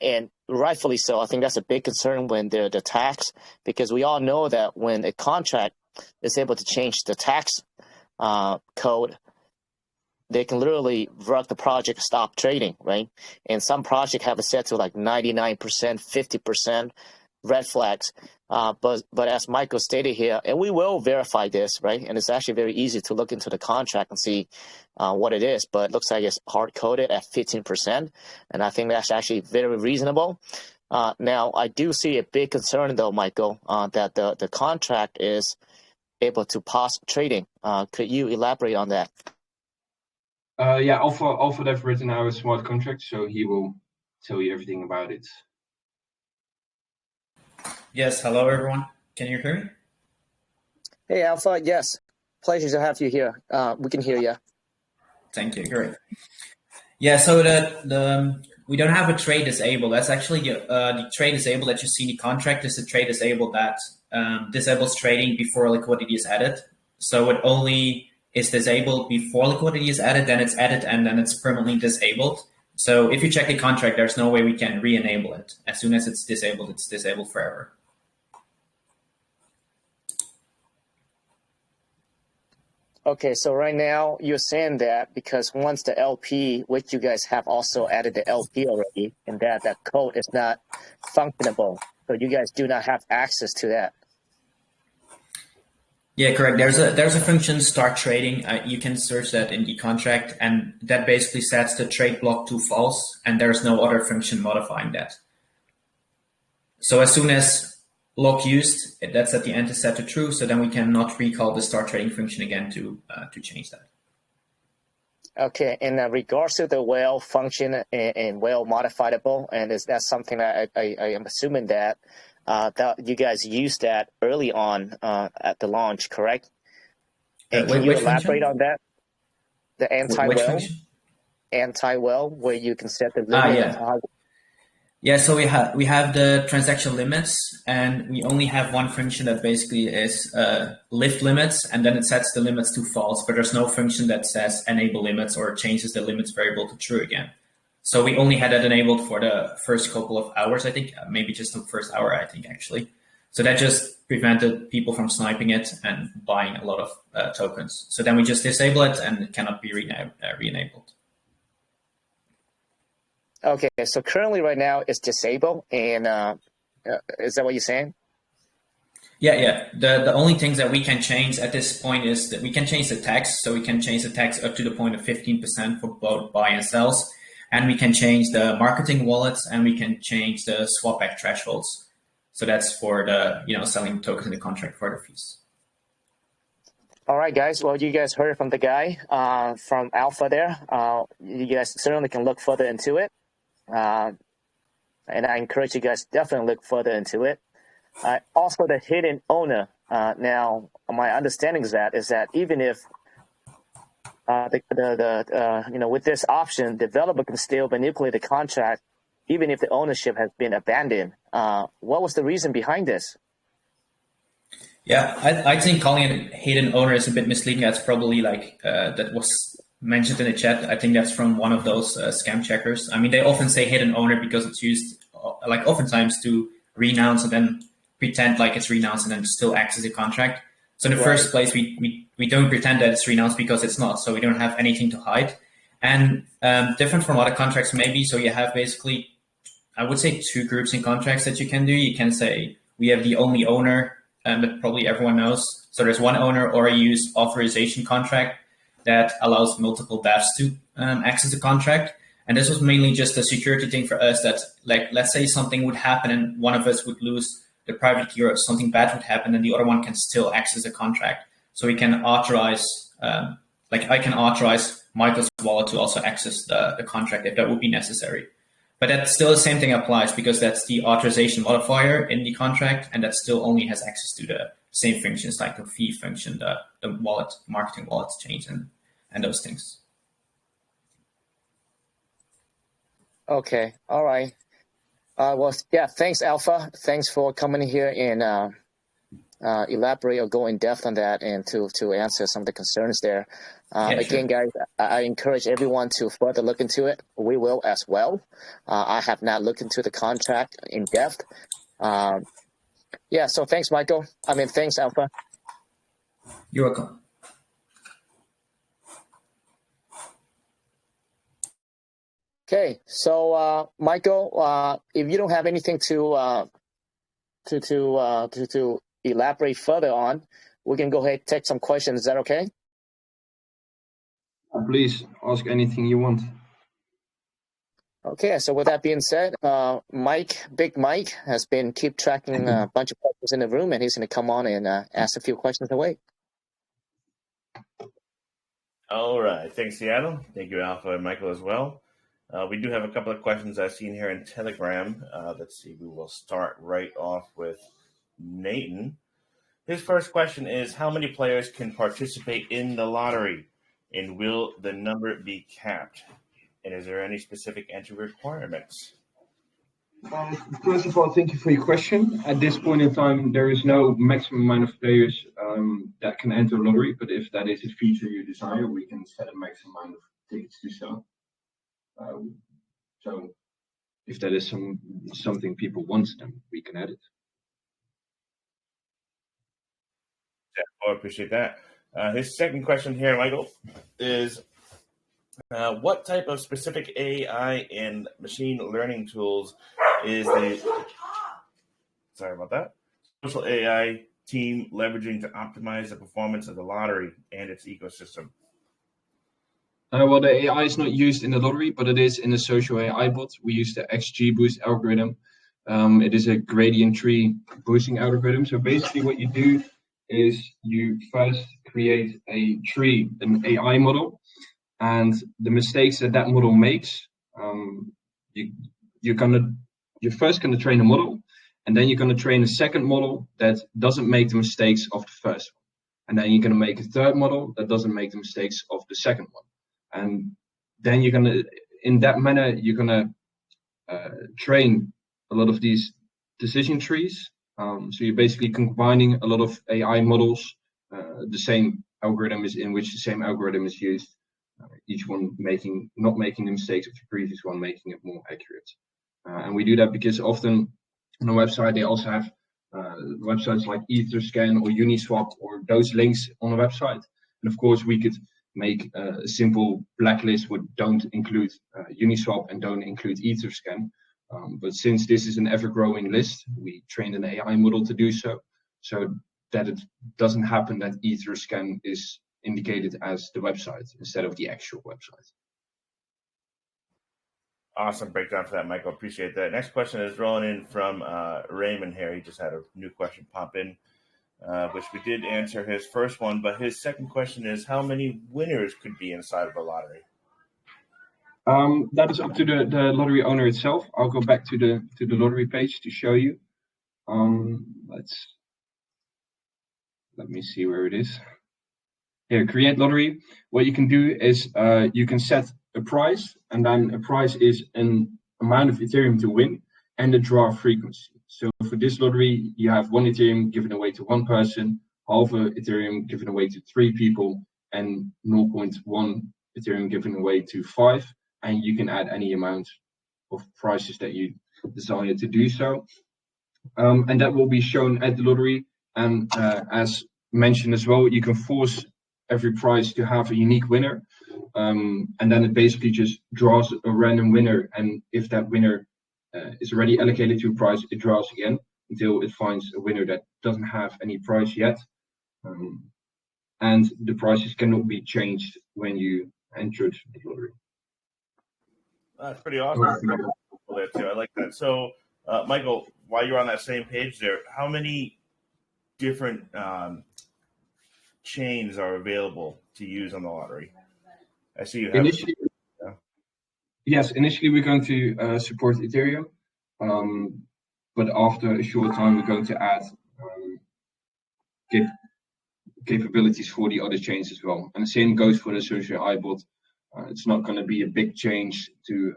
and rightfully so. I think that's a big concern when the tax, because we all know that when a contract is able to change the tax code, they can literally work the project stop trading, right? And some projects have it set to like 99%, 50%, red flags. But as Michael stated here, and we will verify this, right? And it's actually very easy to look into the contract and see what it is, but it looks like it's hard-coded at 15%, and I think that's actually very reasonable. Now, I do see a big concern, though, Michael, that the contract is able to pause trading. Could you elaborate on that? Yeah, Alpha have written our smart contract, so he will tell you everything about it. Yes, hello everyone. Can you hear me? Hey, Alpha. Yes, pleasure to have you here. We can hear you. Thank you. Great. Yeah, so we don't have a trade disabled. That's actually the trade disabled that you see in the contract is the trade disabled that disables trading before liquidity is added. So it only is disabled before liquidity is added, then it's added, and then it's permanently disabled. So if you check the contract, there's no way we can re-enable it. As soon as it's disabled forever. Okay, so right now you're saying that because once the LP, which you guys have also added the LP already, and that code is not functionable, so you guys do not have access to that. Yeah, correct. There's a function start trading. You can search that in the contract, and that basically sets the trade block to false, and there's no other function modifying that. So as soon as lock used, that's at the end is set to true, so then we cannot recall the start trading function again to change that. Okay, in regards to the whale function and whale modifiable, and is that something that I am assuming that you guys used that early on at the launch, correct? And can you elaborate on that? The anti-whale, where you can set the limit. Yeah. Yeah, so we have the transaction limits, and we only have one function that basically is lift limits, and then it sets the limits to false, but there's no function that says enable limits or changes the limits variable to true again. So we only had that enabled for the first couple of hours, I think, maybe just the first hour, I think, actually. So that just prevented people from sniping it and buying a lot of tokens. So then we just disable it, and it cannot be re-enabled. Okay, so currently right now it's disabled, and is that what you're saying? Yeah. The only things that we can change at this point is that we can change the tax. So we can change the tax up to the point of 15% for both buy and sells. And we can change the marketing wallets, and we can change the swap back thresholds. So that's for the selling tokens in the contract for the fees. All right, guys. Well, you guys heard from the guy from Alpha there. You guys certainly can look further into it. And I encourage you guys definitely look further into it. Also, the hidden owner. Now, my understanding is that even if with this option, developer can still manipulate the contract, even if the ownership has been abandoned. What was the reason behind this? Yeah, I think calling it hidden owner is a bit misleading. That's probably like that was mentioned in the chat. I think that's from one of those scam checkers. I mean, they often say hidden owner because it's used like oftentimes to renounce and then pretend like it's renounced and then still acts as a contract. So in the first place, we don't pretend that it's renounced because it's not. So we don't have anything to hide. And different from other contracts maybe. So you have basically, I would say, two groups in contracts that you can do. You can say we have the only owner that probably everyone knows. So there's one owner, or you use authorization contract that allows multiple devs to access the contract. And this was mainly just a security thing for us that, like, let's say something would happen and one of us would lose the private key or something bad would happen and the other one can still access the contract. So we can authorize, like I can authorize Michael's wallet to also access the contract if that would be necessary. But that still the same thing applies because that's the authorization modifier in the contract, and that still only has access to the same functions like the fee function, the wallet, marketing wallet change, and those things. Okay, all right. Well, yeah, thanks, Alpha. Thanks for coming here and elaborate or go in depth on that and to answer some of the concerns there. Again, guys, I encourage everyone to further look into it. We will as well. I have not looked into the contract in depth. Yeah, so thanks, Michael. I mean, thanks, Alpha. You're welcome. Okay, so Michael, if you don't have anything to elaborate further on, we can go ahead and take some questions. Is that okay? Please ask anything you want. Okay, so with that being said, Big Mike has been keep tracking a bunch of questions in the room, and he's going to come on and ask a few questions away. All right, thanks, Seattle. Thank you, Alpha and Michael, as well. We do have a couple of questions I've seen here in Telegram. Let's see, we will start right off with Nathan. His first question is, how many players can participate in the lottery, and will the number be capped? And is there any specific entry requirements? First of all, thank you for your question. At this point in time, there is no maximum amount of players that can enter lottery, but if that is a feature you desire, we can set a maximum amount of tickets to sell. So if that is something people want, then we can add it. Yeah, I appreciate that. His second question here, Michael, is what type of specific AI and machine learning tools is the SocialAI team leveraging to optimize the performance of the lottery and its ecosystem? Well, the AI is not used in the lottery, but it is in the SocialAI Bot. We use the XGBoost algorithm. It is a gradient tree boosting algorithm. So basically what you do is you first create a tree, an AI model, and the mistakes that model makes, you're first going to train a model, and then you're going to train a second model that doesn't make the mistakes of the first one. And then you're going to make a third model that doesn't make the mistakes of the second one. And then you're going to, in that manner, you're going to train a lot of these decision trees. So you're basically combining a lot of AI models, the same algorithm is in which the same algorithm is used, each one not making the mistakes of the previous one, making it more accurate. And we do that because often on a website, they also have websites like Etherscan or Uniswap or those links on a website. And of course, we could make a simple blacklist which don't include Uniswap and don't include Etherscan. But since this is an ever-growing list, we trained an AI model to do so that it doesn't happen that Etherscan is indicated as the website instead of the actual website. Awesome breakdown for that, Michael. Appreciate that. Next question is rolling in from Raymond here. He just had a new question pop in, which we did answer his first one, but his second question is, how many winners could be inside of a lottery? That is up to the lottery owner itself. I'll go back to the lottery page to show you. Let me see where it is. Here, create lottery. What you can do is you can set a price, and then a price is an amount of Ethereum to win and the draw frequency. So for this lottery, you have 1 Ethereum given away to 1 person, half a Ethereum given away to 3 people, and 0.1 Ethereum given away to 5. And you can add any amount of prizes that you desire to do so. And that will be shown at the lottery. And as mentioned as well, you can force every prize to have a unique winner. And then it basically just draws a random winner. And if that winner is already allocated to a prize, it draws again until it finds a winner that doesn't have any prize yet. And the prizes cannot be changed when you entered the lottery. That's pretty awesome. I like that. So, Michael, while you're on that same page there, how many different chains are available to use on the lottery? I see you have. Yes, initially we're going to support Ethereum, but after a short time we're going to add capabilities for the other chains as well. And the same goes for the SocialAI Bot. It's not going to be a big change to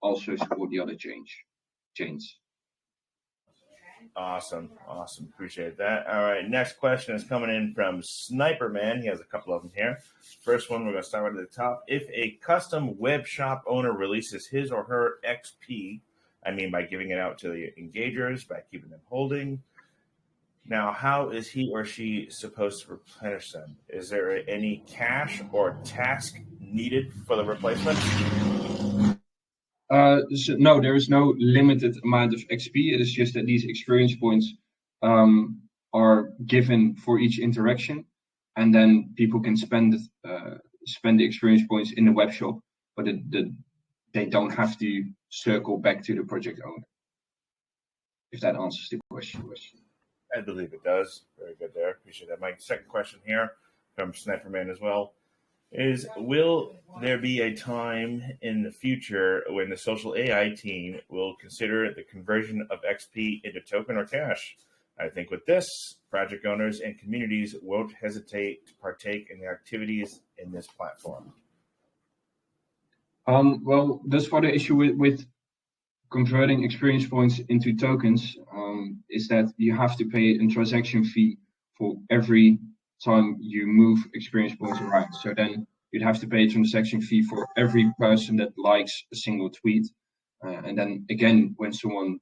also support the other chains. Awesome. Appreciate that. All right, next question is coming in from Sniper Man. He has a couple of them here. First one, we're going to start right at the top. If a custom web shop owner releases his or her XP, I mean by giving it out to the engagers, by keeping them holding, now how is he or she supposed to replenish them? Is there any cash or task needed for the replacement? So no, there is no limited amount of XP. It is just that these experience points are given for each interaction, and then people can spend the experience points in the web shop, but they don't have to circle back to the project owner. If that answers the question. I believe it does. Very good there. Appreciate that, Mike. Second question here from Sniperman as well is, will there be a time in the future when the SocialAI team will consider the conversion of XP into token or cash? I think with this, project owners and communities won't hesitate to partake in the activities in this platform. Well, thus far the issue with converting experience points into tokens is that you have to pay a transaction fee for every time you move experience points around. So then you'd have to pay a transaction fee for every person that likes a single tweet. And then again, when someone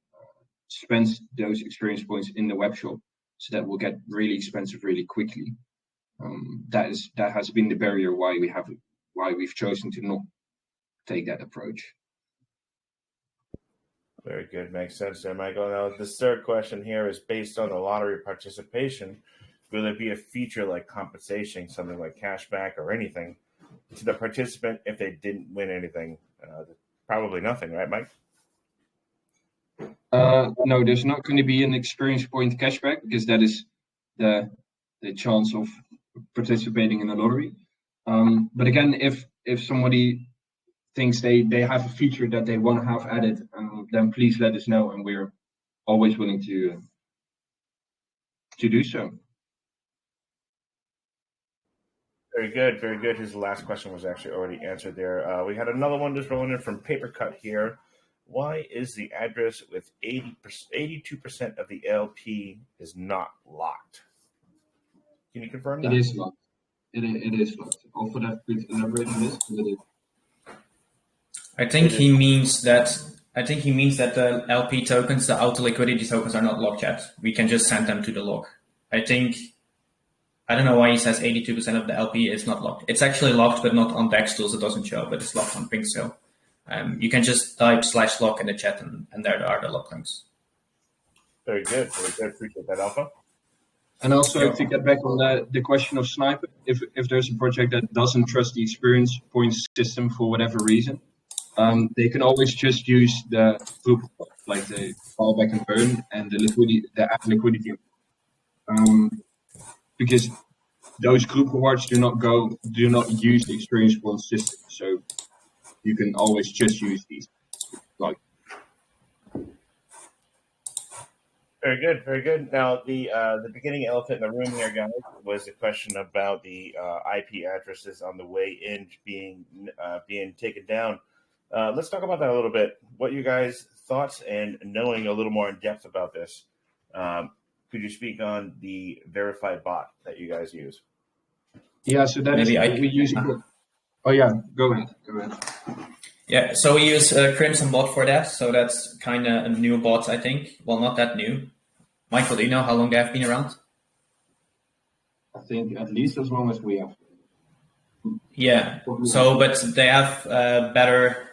spends those experience points in the web shop, so that will get really expensive really quickly. That has been the barrier why we've chosen to not take that approach. Very good. Makes sense there, Michael. Now, this third question here is based on the lottery participation. Will there be a feature like compensation, something like cashback or anything, to the participant if they didn't win anything? Probably nothing, right, Mike? No, there's not going to be an experience point cashback because that is the chance of participating in the lottery. But again, if somebody thinks they have a feature that they want to have added, then please let us know, and we're always willing to do so. Very good, very good. His last question was actually already answered there. We had another one just rolling in from Papercut here. Why is the address with 82% of the LP is not locked? Can you confirm that? It is locked. It is locked. I'll put that elaborate on this. I think he means that the LP tokens, the auto liquidity tokens, are not locked yet. We can just send them to the lock. I don't know why he says 82% of the LP is not locked. It's actually locked, but not on Doxxed tools. It doesn't show, but it's locked on Pinkstill. You can just type /lock in the chat, and there are the lock links. Very good. Very good. Appreciate that, Alpha. And also to get back on the question of Sniper, if there's a project that doesn't trust the experience points system for whatever reason, they can always just use the group, like the fallback and burn and the app liquidity, because those group rewards do not use the experience points system. So you can always just use these. Very good, very good. Now, the beginning elephant in the room here, guys, was the question about the IP addresses on the way in being taken down. Let's talk about that a little bit. What you guys' thoughts and knowing a little more in depth about this. Could you speak on the verified bot that you guys use? Yeah, so that is we use. Oh yeah, go ahead. Yeah, so we use Crimson Bot for that. So that's kind of a new bot, I think. Well, not that new. Michael, do you know how long they have been around? I think at least as long as we have. Yeah. So, but they have better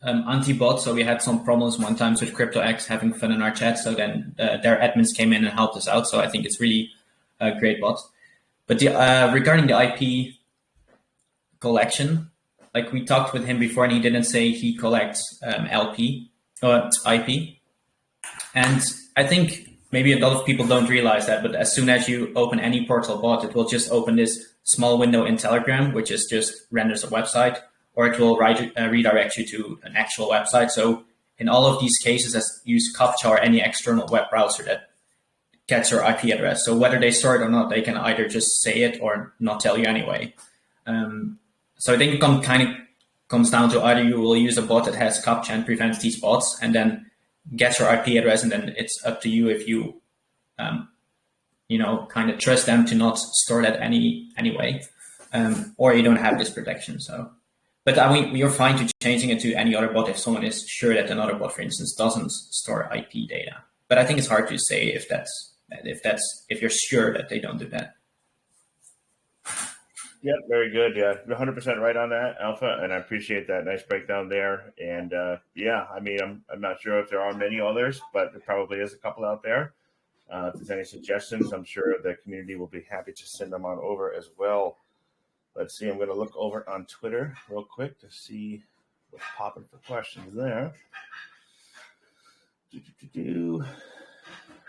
anti-bot. So we had some problems one time with CryptoX having fun in our chat. So then their admins came in and helped us out. So I think it's really a great bot. But regarding the IP collection, like we talked with him before, and he didn't say he collects IP. And I think maybe a lot of people don't realize that, but as soon as you open any portal bot, it will just open this small window in Telegram, which is just renders a website, or it will redirect you to an actual website. So in all of these cases, use CAPTCHA or any external web browser that gets your IP address. So whether they store it or not, they can either just say it or not tell you anyway. So I think it kind of comes down to either you will use a bot that has CAPTCHA and prevents these bots, and then gets your IP address, and then it's up to you if you, kind of trust them to not store that anyway, or you don't have this protection. So, but I mean, you're fine to changing it to any other bot if someone is sure that another bot, for instance, doesn't store IP data. But I think it's hard to say if you're sure that they don't do that. Yep, very good. Yeah, 100% right on that, Alpha, and I appreciate that nice breakdown there. And yeah, I mean, I'm not sure if there are many others, but there probably is a couple out there. If there's any suggestions, I'm sure the community will be happy to send them on over as well. Let's see. I'm going to look over on Twitter real quick to see what's popping for questions there. It's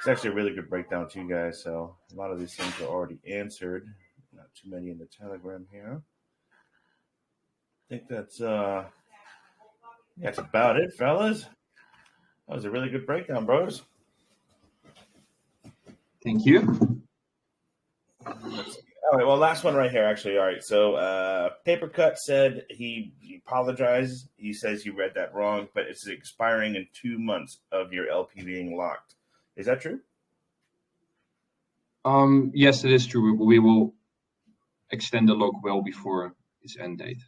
actually a really good breakdown too, guys. So a lot of these things are already answered. Not too many in the Telegram here. I think that's about it, fellas. That was a really good breakdown, bros. Thank you. All right, well, last one right here, actually. All right, so Papercut said he apologized. He says you read that wrong, but it's expiring in 2 months of your LP being locked. Is that true? Yes, it is true. We will extend the lock well before its end date.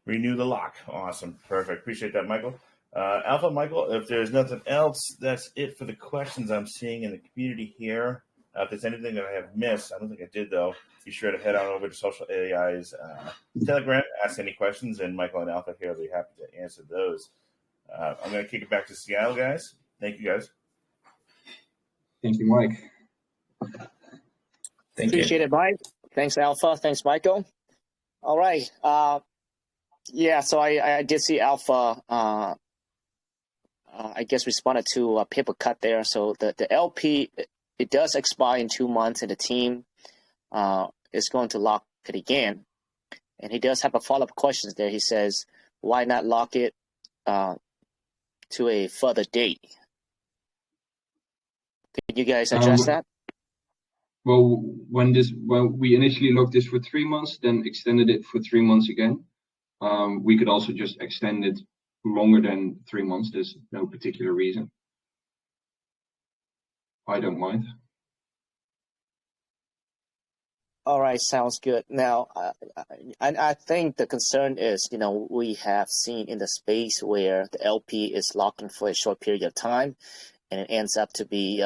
Renew the lock. Awesome. Perfect. Appreciate that, Michael. Alpha, Michael, if there's nothing else, that's it for the questions I'm seeing in the community here. If there's anything that I have missed, I don't think I did, though, be sure to head on over to SocialAI's Telegram, ask any questions, and Michael and Alpha here will be happy to answer those. I'm going to kick it back to Seattle, guys. Thank you, guys. Thank you, Mike. Appreciate it, Mike. Thanks, Alpha. Thanks, Michael. All right. Yeah, so I did see Alpha, I guess, responded to a paper cut there. So the LP, it does expire in 2 months, and the team is going to lock it again. And he does have a follow-up question there. He says, why not lock it to a further date? Can you guys address that? Well, we initially locked this for 3 months, then extended it for 3 months again. We could also just extend it longer than 3 months. There's no particular reason. I don't mind. All right, sounds good. Now, I think the concern is, we have seen in the space where the LP is locked in for a short period of time, and it ends up to be,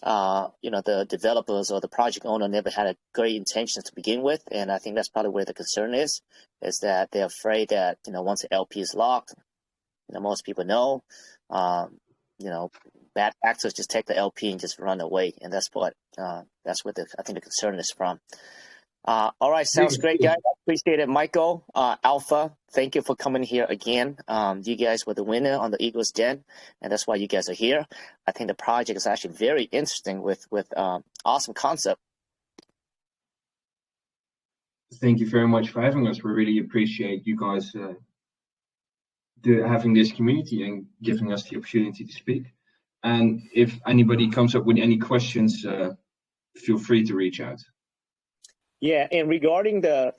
the developers or the project owner never had a great intention to begin with. And I think that's probably where the concern is that they're afraid that, once the LP is locked, most people know, bad actors just take the LP and just run away. And that's where I think the concern is from. All right, sounds great, guys. I appreciate it, Michael. Alpha, thank you for coming here again. You guys were the winner on the Eagles Den, and that's why you guys are here. I think the project is actually very interesting with awesome concept. Thank you very much for having us. We really appreciate you guys having this community and giving us the opportunity to speak. And if anybody comes up with any questions, feel free to reach out. Yeah, and regarding the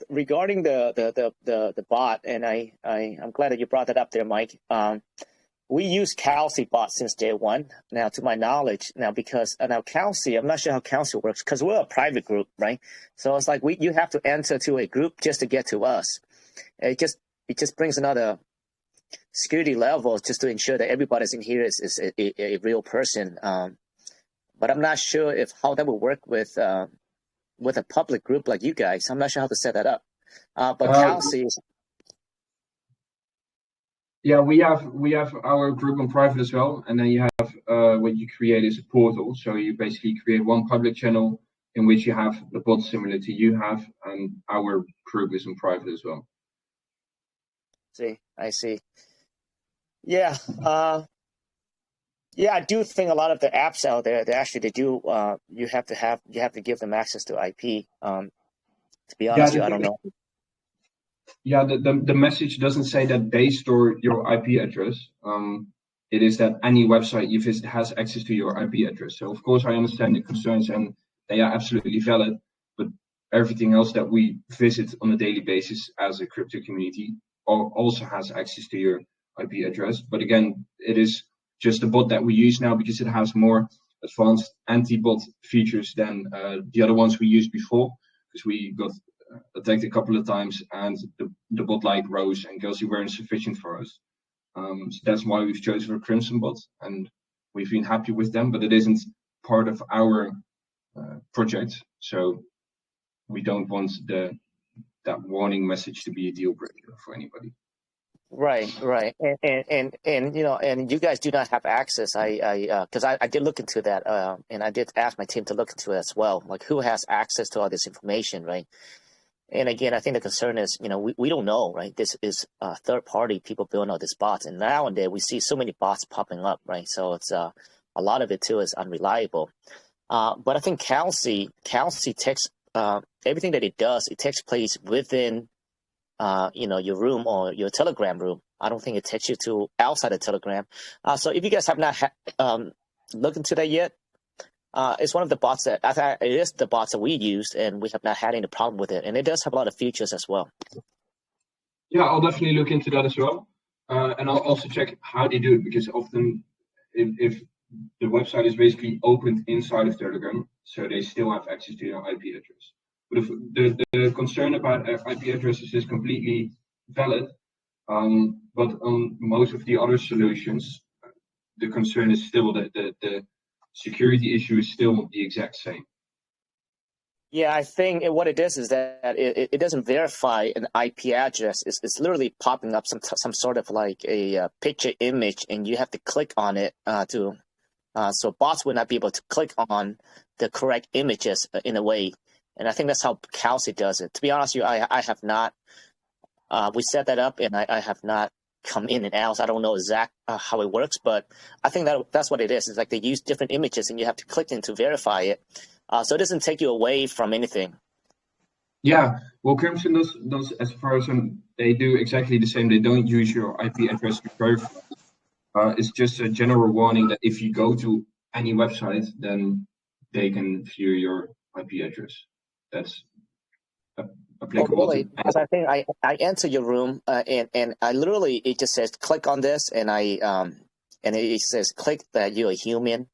bot, and I'm glad that you brought that up there, Mike. We use Kelsey bot since day one. Now, to my knowledge, because now Kelsey, I'm not sure how Kelsey works because we're a private group, right? So it's like you have to enter to a group just to get to us. It just brings another security level just to ensure that everybody's in here is a real person. But I'm not sure if how that will work with a public group like you guys. I'm not sure how to set that up. But Kelsey is. Yeah, we have our group on private as well, and then you have what you create is a portal. So you basically create one public channel in which you have the bot similar to you have, and our group is on private as well. I see. Yeah, yeah, I do think a lot of the apps out there, you have to give them access to IP. To be honest, I don't know. Yeah, the message doesn't say that they store your IP address. It is that any website you visit has access to your IP address. So of course I understand the concerns and they are absolutely valid, but everything else that we visit on a daily basis as a crypto community also has access to your IP address. But again, it is just a bot that we use now because it has more advanced anti-bot features than the other ones we used before, because we got attacked a couple of times and the bot like Rose and Kelsey weren't sufficient for us. So that's why we've chosen for Crimson Bot, and we've been happy with them, but it isn't part of our project. So we don't want that warning message to be a deal breaker for anybody. Right. And and you guys do not have access. Because I did look into that, and I did ask my team to look into it as well. Like, who has access to all this information, right? And again, I think the concern is, we don't know, right? This is third-party people building all these bots, and nowadays we see so many bots popping up, right? So it's a lot of it too is unreliable. But I think Kelsey takes everything that it does. It takes place within, your room or your Telegram room. I don't think it takes you to outside of Telegram. So if you guys have not looked into that yet, it's one of the bots it is the bots that we used, and we have not had any problem with it. And it does have a lot of features as well. Yeah, I'll definitely look into that as well. And I'll also check how they do it, because often if the website is basically opened inside of Telegram, so they still have access to your IP address. But if the concern about IP addresses is completely valid, but on most of the other solutions, the concern is still that the security issue is still the exact same. Yeah, I think what it is that it doesn't verify an IP address. It's literally popping up some sort of like a picture image, and you have to click on it so bots would not be able to click on the correct images in a way. And I think that's how Kelsey does it. To be honest with you, I have not. We set that up, and I have not come in and out. So I don't know exactly how it works, but I think that's what it is. It's like they use different images, and you have to click in to verify it. So it doesn't take you away from anything. Yeah, well, Crimson does as far as they do exactly the same. They don't use your IP address to verify. It's just a general warning that if you go to any website, then they can view your IP address. That's applicable. Really, because I think I enter your room and I literally, it just says click on this, and it says click that you're a human.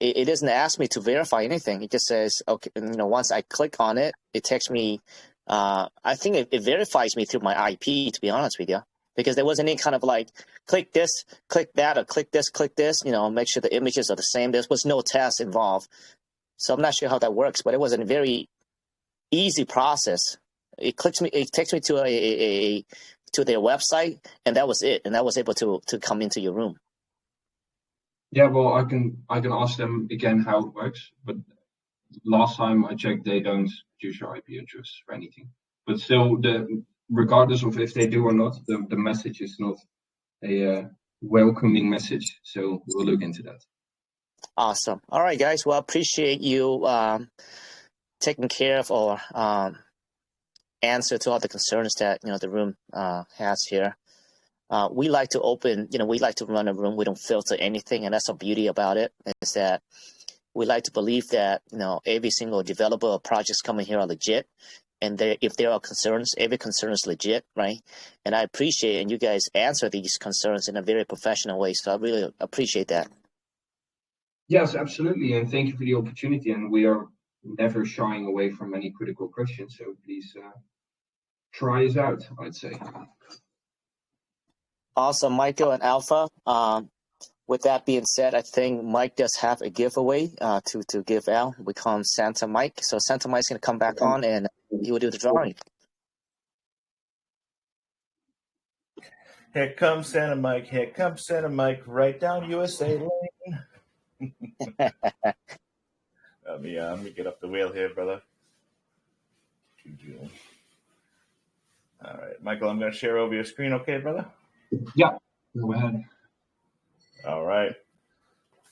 It doesn't ask me to verify anything. It just says, okay, once I click on it, it takes me, I think it verifies me through my IP, to be honest with you, because there wasn't any kind of like, click this, click that, or click this, make sure the images are the same. There was no test involved. So I'm not sure how that works, but it was a very easy process. It takes me to to their website, and that was it. And I was able to come into your room. Yeah, well, I can ask them again how it works, but last time I checked, they don't use your IP address for anything. But still, regardless of if they do or not, the message is not a welcoming message. So we'll look into that. Awesome. All right, guys. Well, appreciate you taking care of or answer to all the concerns that the room has here. We like to open, we like to run a room. We don't filter anything, and that's the beauty about it, is that we like to believe that, every single developer or projects coming here are legit. And if there are concerns, every concern is legit, right? And I appreciate, and you guys answer these concerns in a very professional way. So I really appreciate that. Yes, absolutely. And thank you for the opportunity. And we are never shying away from any critical questions. So please try us out, I'd say. Awesome, Michael and Alpha. With that being said, I think Mike does have a giveaway to give out. We call him Santa Mike. So Santa Mike's going to come back on and he will do the drawing. Here comes Santa Mike. Here comes Santa Mike. Right down USA Lane. Let me get up the wheel here, brother. All right, Michael, I'm going to share over your screen. Okay, brother? Yeah, go ahead. All right.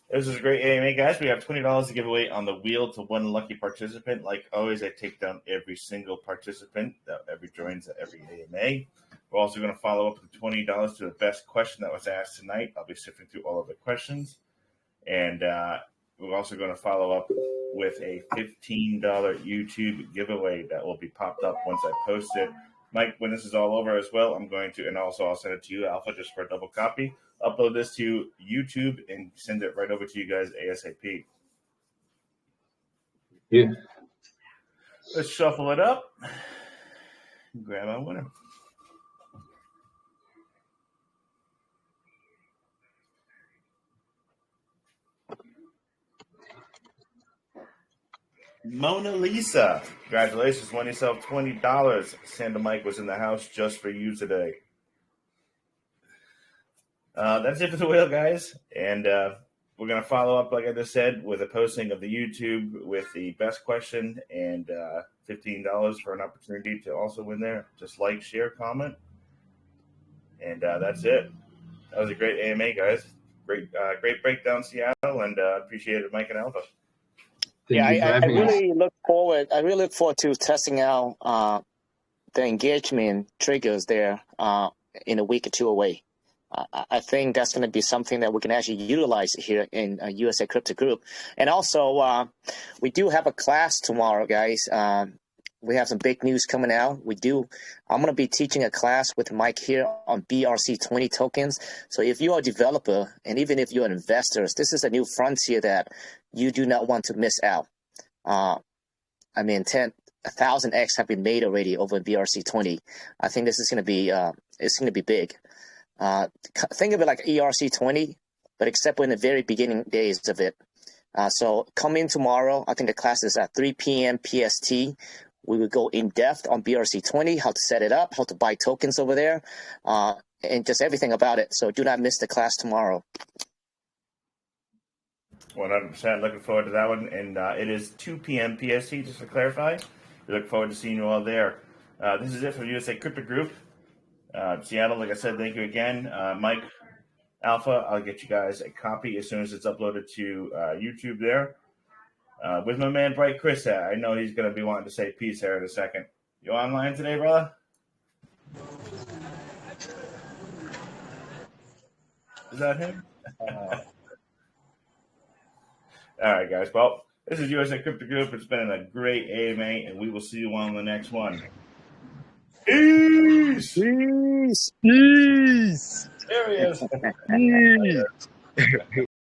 This is a great AMA, guys. We have $20 to give away on the wheel to one lucky participant. Like always, I take down every single participant that ever joins every AMA. We're also going to follow up with $20 to the best question that was asked tonight. I'll be sifting through all of the questions. And we're also going to follow up with a $15 YouTube giveaway that will be popped up once I post it. Mike, when this is all over as well, I'm going to, and also I'll send it to you, Alpha, just for a double copy. Upload this to YouTube and send it right over to you guys ASAP. Yeah. Let's shuffle it up. Grab our winner. Mona Lisa, congratulations, won yourself $20. Santa Mike was in the house just for you today. That's it for the wheel, guys. And we're going to follow up, like I just said, with a posting of the YouTube with the best question and $15 for an opportunity to also win there. Just like, share, comment. And that's it. That was a great AMA, guys. Great breakdown, Seattle, and appreciate it, Mike and Alpha. I really look forward to testing out the engagement triggers there in a week or two away. I think that's going to be something that we can actually utilize here in USA Crypto Group. And also, we do have a class tomorrow, guys. We have some big news coming out. I'm going to be teaching a class with Mike here on BRC20 tokens. So if you are a developer, and even if you're investors, this is a new frontier that you do not want to miss out. 1,000x have been made already over BRC20. I think this is going to be it's going to be big. Think of it like ERC20, but except in the very beginning days of it. So come in tomorrow. I think the class is at 3 p.m. PST. We will go in depth on BRC20, how to set it up, how to buy tokens over there, and just everything about it. So do not miss the class tomorrow. 100%. Looking forward to that one. And it is 2 p.m. PST, just to clarify. We look forward to seeing you all there. This is it for USA Crypto Group. Seattle, like I said, thank you again. Mike, Alpha, I'll get you guys a copy as soon as it's uploaded to YouTube there. With my man, Bright Chris, I know he's going to be wanting to say peace here in a second. You online today, brother? Is that him? All right, guys. Well, this is USA Crypto Group. It's been a great AMA, and we will see you on the next one. Peace! Peace! Peace! There he is.